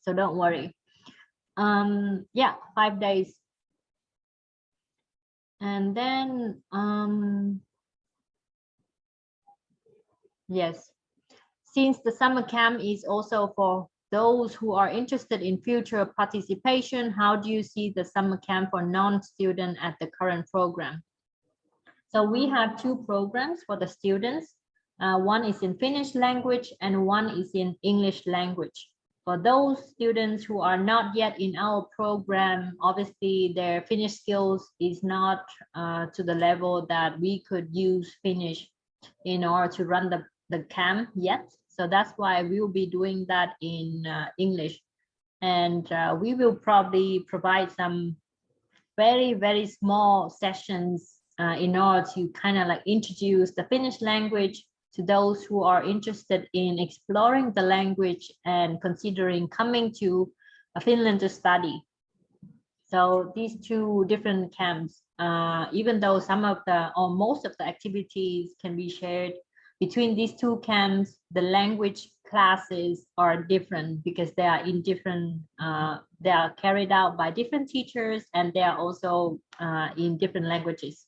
So don't worry. Yeah, 5 days. And then, yes, since the summer camp is also for those who are interested in future participation, how do you see the summer camp for non-student at the current program? So we have 2 programs for the students. One is in Finnish language and one is in English language. For those students who are not yet in our program, obviously their Finnish skills is not to the level that we could use Finnish in order to run the camp yet. So that's why we will be doing that in English. And we will probably provide some very small sessions in order to kind of like introduce the Finnish language to those who are interested in exploring the language and considering coming to Finland to study. So these 2 different camps, even though some of the or most of the activities can be shared between these 2 camps, the language classes are different because they are in different, they are carried out by different teachers, and they are also in different languages.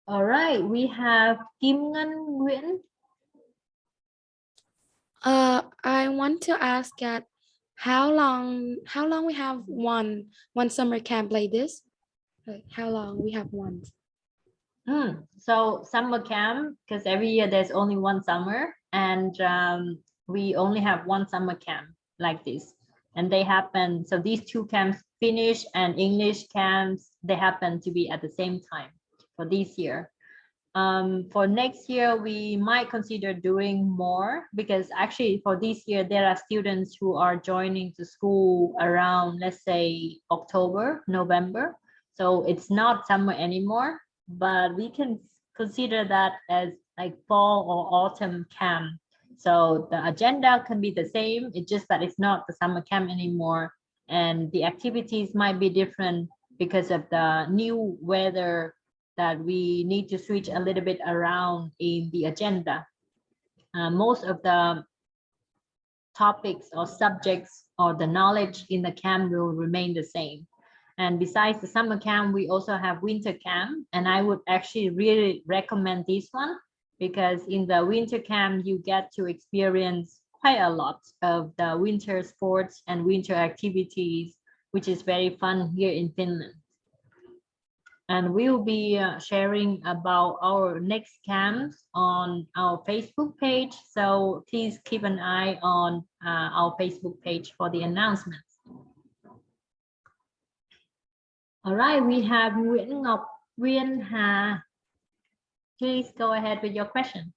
All right, we have Kim Ngân Nguyễn. I want to ask that how long we have one summer camp like this? Like how long we have one? So summer camp, because every year there's only one summer, and we only have one summer camp like this, and they happen. So these 2 camps, Finnish and English camps, they happen to be at the same time for this year. For next year, we might consider doing more, because actually for this year, there are students who are joining to school around, let's say, October, November. So it's not summer anymore, but we can consider that as like fall or autumn camp. So the agenda can be the same. It's just that it's not the summer camp anymore. And the activities might be different because of the new weather, that we need to switch a little bit around in the agenda. Most of the topics or subjects or the knowledge in the camp will remain the same. And besides the summer camp, we also have winter camp. And I would actually really recommend this one, because in the winter camp, you get to experience quite a lot of the winter sports and winter activities, which is very fun here in Finland. And we'll be sharing about our next camps on our Facebook page. So please keep an eye on our Facebook page for the announcements. All right, we have Nguyễn Ngọc Uyên Hà. Please go ahead with your question.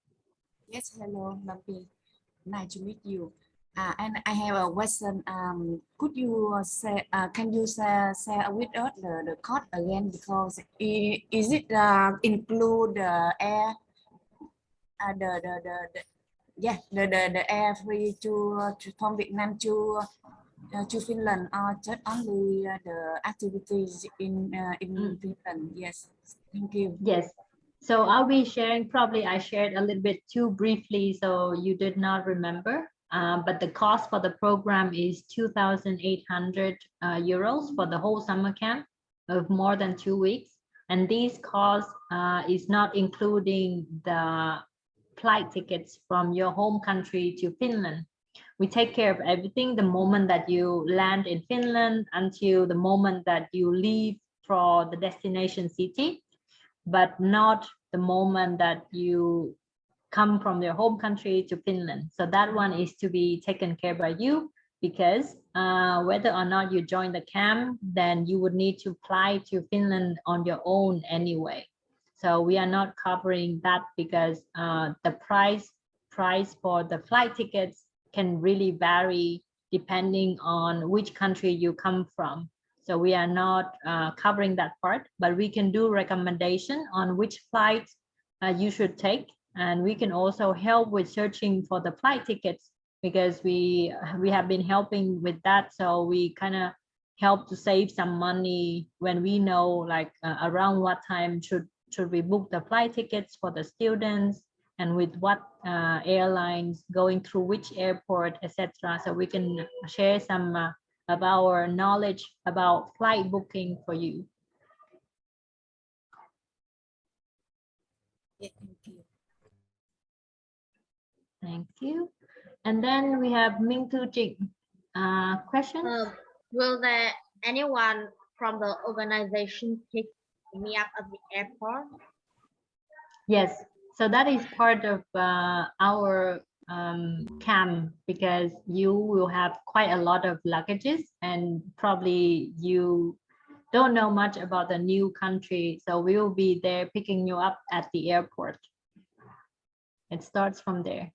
Yes, hello, Nampi. Nice to meet you. And I have a question. Could you say, can you share with us the cost again? Because is it include the air, the air free to from Vietnam to Finland, or just only the activities in Finland? Yes, thank you. Yes. So I'll be sharing, probably I shared a little bit too briefly, so you did not remember. But the cost for the program is 2,800 euros for the whole summer camp of more than 2 weeks. And these costs is not including the flight tickets from your home country to Finland. We take care of everything the moment that you land in Finland until the moment that you leave for the destination city, but not the moment that you come from your home country to Finland. So that one is to be taken care by you, because whether or not you join the camp, then you would need to fly to Finland on your own anyway. So we are not covering that, because the price for the flight tickets can really vary depending on which country you come from. So we are not covering that part, but we can do recommendation on which flight you should take. And we can also help with searching for the flight tickets, because we have been helping with that. So we kind of help to save some money when we know like around what time should we book the flight tickets for the students, and with what airlines, going through which airport, etc. So we can share some of our knowledge about flight booking for you. Yeah, thank you. Thank you. And then we have Ming Tu Jing. Questions? Will there anyone from the organization pick me up at the airport? Yes. So that is part of our camp, because you will have quite a lot of luggages, and probably you don't know much about the new country. So we will be there picking you up at the airport. It starts from there.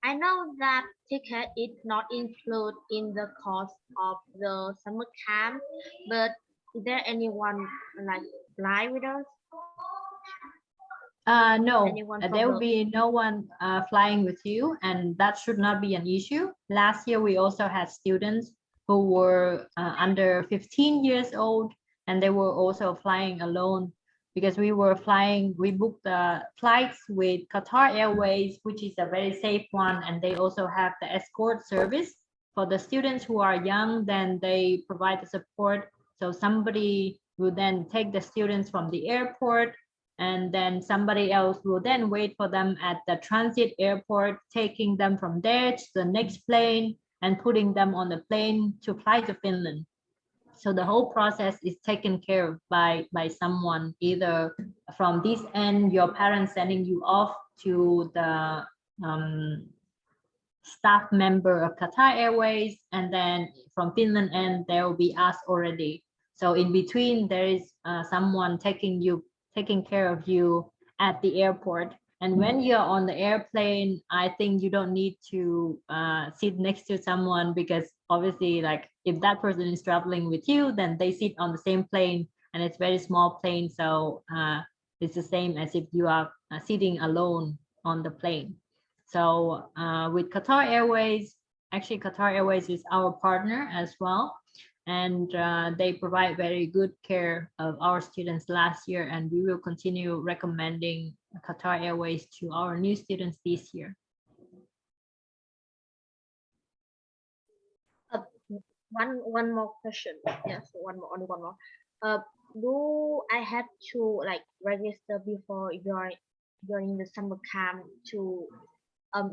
I know that ticket is not included in the cost of the summer camp, but is there anyone like fly with us? No, Anyone from there will the- be no one flying with you, and that should not be an issue. Last year, we also had students who were under 15 years old, and they were also flying alone, because we booked the flights with Qatar Airways, which is a very safe one, and they also have the escort service. For the students who are young, then they provide the support. So somebody will then take the students from the airport, and then somebody else will then wait for them at the transit airport, taking them from there to the next plane and putting them on the plane to fly to Finland. So the whole process is taken care of by someone, either from this end, your parents sending you off to the staff member of Qatar Airways, and then from Finland end, there will be us already. So in between, there is someone taking care of you at the airport. And when you're on the airplane, I think you don't need to sit next to someone, because obviously, like if that person is traveling with you, then they sit on the same plane, and it's very small plane. So it's the same as if you are sitting alone on the plane. So with Qatar Airways, actually Qatar Airways is our partner as well. And they provide very good care of our students last year, and we will continue recommending Qatar Airways to our new students this year. One more question. Yes, only one more. Do I have to like register before joining the summer camp to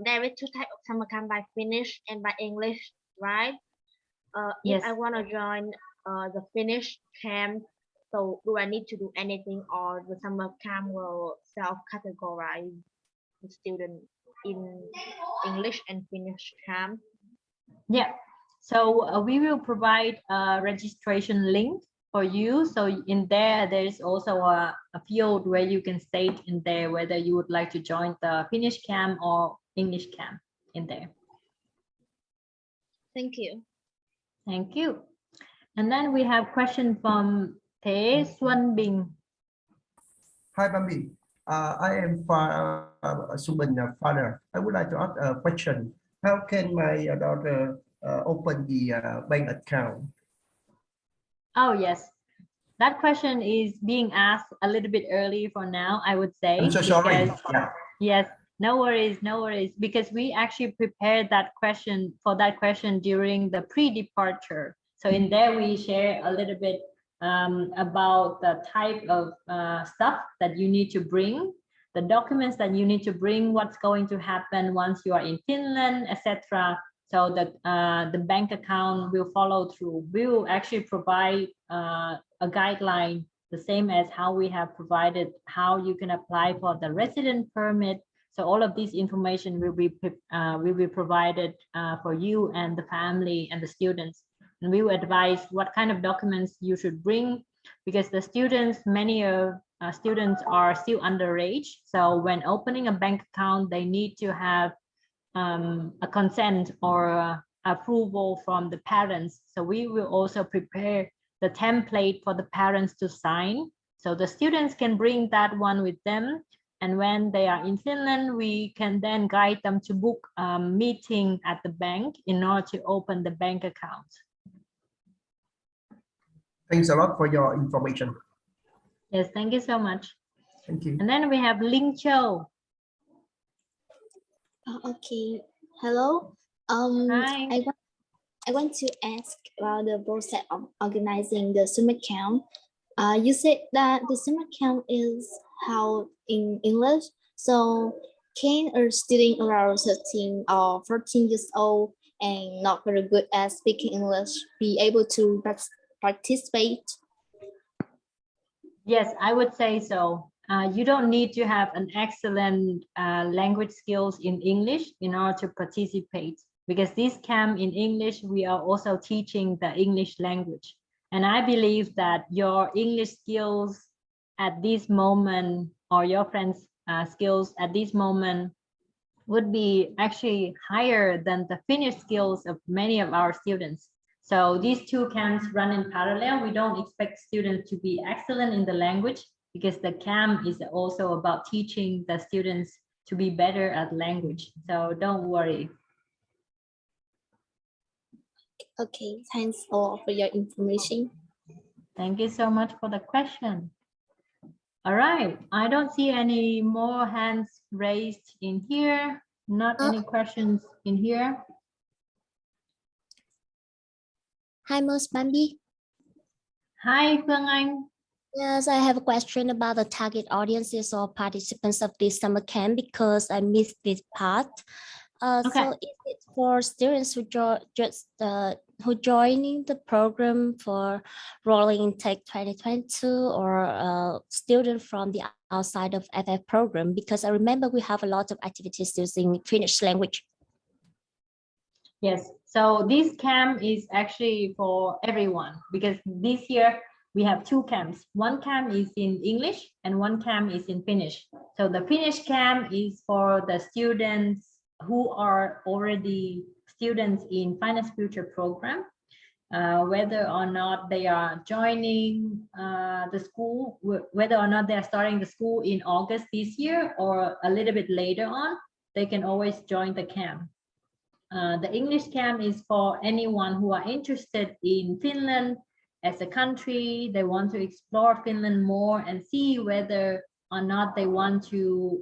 there is two types of summer camp, by Finnish and by English, right? Yes. If I want to join the Finnish camp, so do I need to do anything, or the summer camp will self-categorize the student in English and Finnish camp? Yeah. So we will provide a registration link for you. So in there is also a field where you can state in there whether you would like to join the Finnish camp or English camp. in there. Thank you. Thank you. And then we have question from Thế Xuân Bình. Hi, Bambi. I am Subin father. I would like to ask a question. How can my daughter open the bank account? Oh, yes. That question is being asked a little bit early for now, I would say. I'm so sorry. because- Yeah. Yes, no worries, no worries. Because we actually prepared that question during the pre-departure. So in there, we share a little bit about the type of stuff that you need to bring, the documents that you need to bring, what's going to happen once you are in Finland, etc. So that the bank account will follow through. We will actually provide a guideline, the same as how we have provided how you can apply for the resident permit. So all of this information will be provided for you and the family and the students. And we will advise what kind of documents you should bring, because the students, many of students are still underage. So when opening a bank account, they need to have a consent or approval from the parents. So we will also prepare the template for the parents to sign. So the students can bring that one with them. And when they are in Finland, we can then guide them to book a meeting at the bank in order to open the bank account. Thanks a lot for your information. Yes, thank you so much. Thank you. And then we have Ling Châu. Okay. Hello. Hi. I want to ask about the process of organizing the summer camp. You said that the summer camp is held in English. So can a student around 13 or 14 years old and not very good at speaking English be able to participate? Yes, I would say so. You don't need to have an excellent language skills in English in order to participate, because this camp in English, we are also teaching the English language. And I believe that your English skills at this moment, or your friends' skills at this moment, would be actually higher than the Finnish skills of many of our students. So these two camps run in parallel. We don't expect students to be excellent in the language, because the camp is also about teaching the students to be better at language. So don't worry. Okay, thanks all for your information. Thank you so much for the question. All right, I don't see any more hands raised in here. Not any questions in here. Hi, Ms. Bambi. Hi, Phương Anh. Yes, I have a question about the target audiences or participants of this summer camp, because I missed this part. So is it for students who joining the program for rolling intake 2022, or students from the outside of FF program? Because I remember we have a lot of activities using Finnish language. Yes, so this camp is actually for everyone, because this year we have two camps. One camp is in English and one camp is in Finnish. So the Finnish camp is for the students who are already students in Finance Future program, whether or not they are joining the school, whether or not they are starting the school in August this year or a little bit later on, they can always join the camp. The English camp is for anyone who are interested in Finland as a country. They want to explore Finland more and see whether or not they want to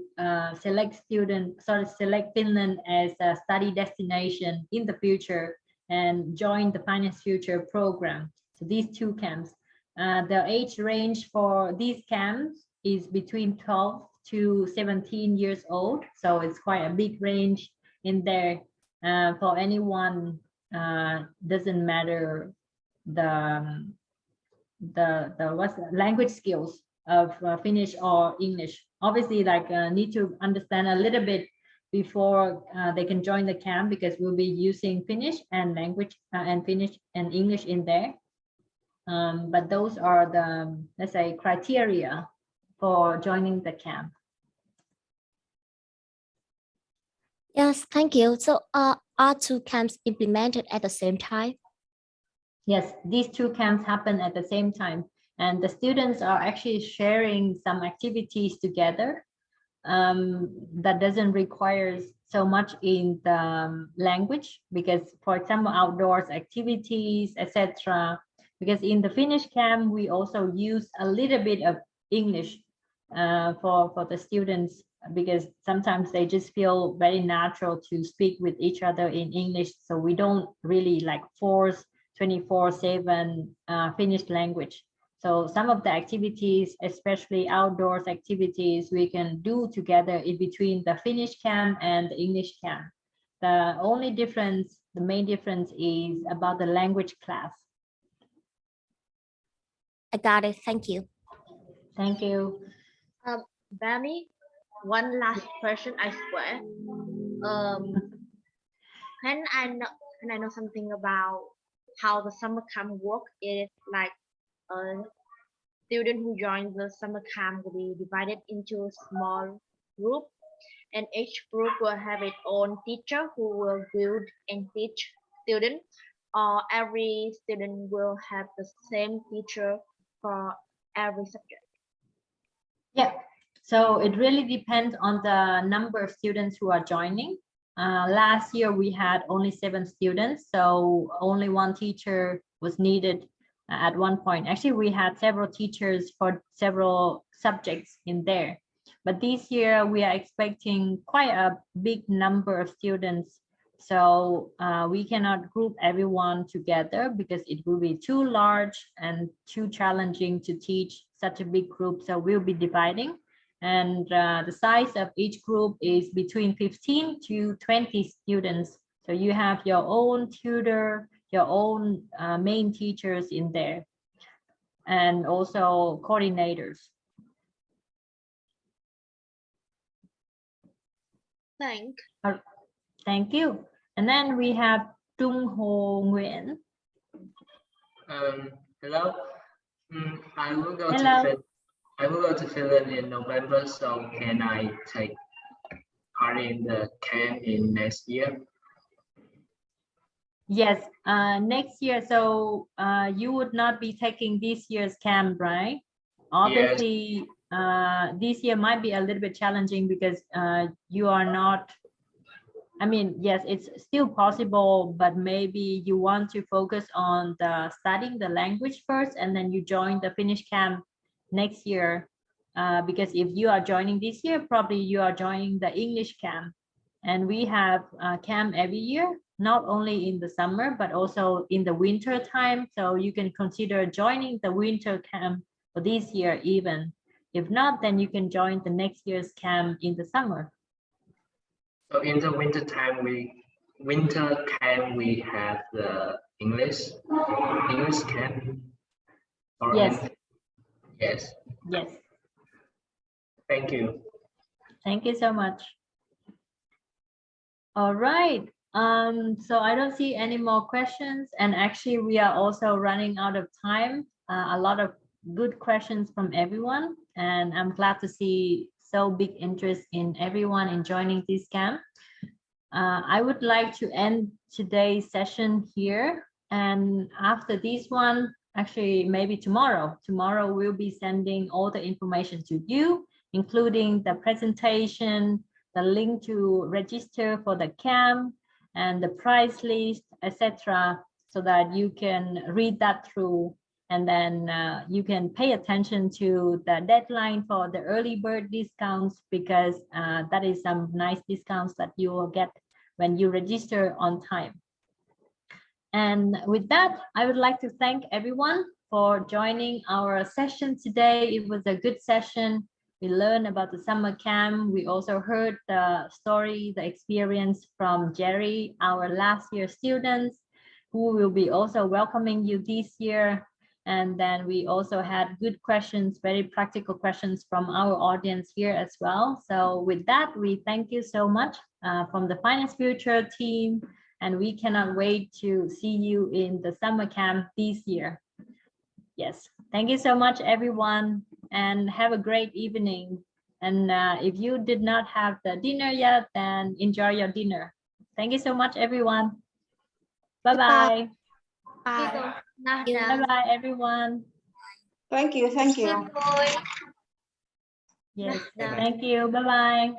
select Finland as a study destination in the future and join the Finance Future program. So these two camps, the age range for these camps is between 12 to 17 years old. So it's quite a big range in there. For anyone, doesn't matter the what's the language skills of Finnish or English. Obviously, like need to understand a little bit before they can join the camp, because we'll be using Finnish and language and Finnish and English in there. But those are the, let's say, criteria for joining the camp. Yes, thank you. So are two camps implemented at the same time? Yes, these two camps happen at the same time, and the students are actually sharing some activities together that doesn't require so much in the language, because, for example, outdoors activities, etc. Because in the Finnish camp, we also use a little bit of English for the students, because sometimes they just feel very natural to speak with each other in English. So we don't really like force 24/7 Finnish language. So some of the activities, especially outdoors activities, we can do together in between the Finnish camp and the English camp. The only difference, the main difference is about the language class. I got it. Thank you. Thank you. Bami, one last question, I swear. Can I know something about how the summer camp work? Is like student who join the summer camp will be divided into small group, and each group will have its own teacher who will build and teach students, or every student will have the same teacher for every subject. Yeah, so it really depends on the number of students who are joining. Last year we had only 7 students, so only one teacher was needed at one point. Actually, we had several teachers for several subjects in there. But this year we are expecting quite a big number of students. So we cannot group everyone together because it will be too large and too challenging to teach such a big group. So we'll be dividing. And the size of each group is between 15 to 20 students. So you have your own tutor, your own main teachers in there, and also coordinators. Thank you. And then we have Trung Ho Nguyen. Hello. I will go Hello. to Finland in November, so can I take part in the camp in next year? Yes, next year. So you would not be taking this year's camp, right? Obviously, this year might be a little bit challenging because you are not, I mean, yes, it's still possible, but maybe you want to focus on studying the language first, and then you join the Finnish camp next year. Because if you are joining this year, probably you are joining the English camp. And we have camp every year, not only in the summer, but also in the winter time. So you can consider joining the winter camp for this year even. If not, then you can join the next year's camp in the summer. So in the winter camp, we have the English camp. Yes. Yes. Yes. Thank you. Thank you so much. All right. So I don't see any more questions, and actually we are also running out of time. A lot of good questions from everyone, and I'm glad to see so big interest in everyone in joining this camp. I would like to end today's session here, and after this one, actually maybe tomorrow we'll be sending all the information to you, including the presentation, the link to register for the camp, and the price list, etc., so that you can read that through, and then you can pay attention to the deadline for the early bird discounts, because that is some nice discounts that you will get when you register on time. And with that, I would like to thank everyone for joining our session today. It was a good session. We learned about the summer camp. We also heard the story, the experience from Jerry, our last year students, who will be also welcoming you this year. And then we also had good questions, very practical questions from our audience here as well. So with that, we thank you so much from the Finance Future team. And we cannot wait to see you in the summer camp this year. Yes, thank you so much, everyone, and have a great evening. And if you did not have the dinner yet, then enjoy your dinner. Thank you so much, everyone. Bye-bye. Bye. Bye-bye, everyone. Thank you. Thank you. Yes, thank you. Bye-bye.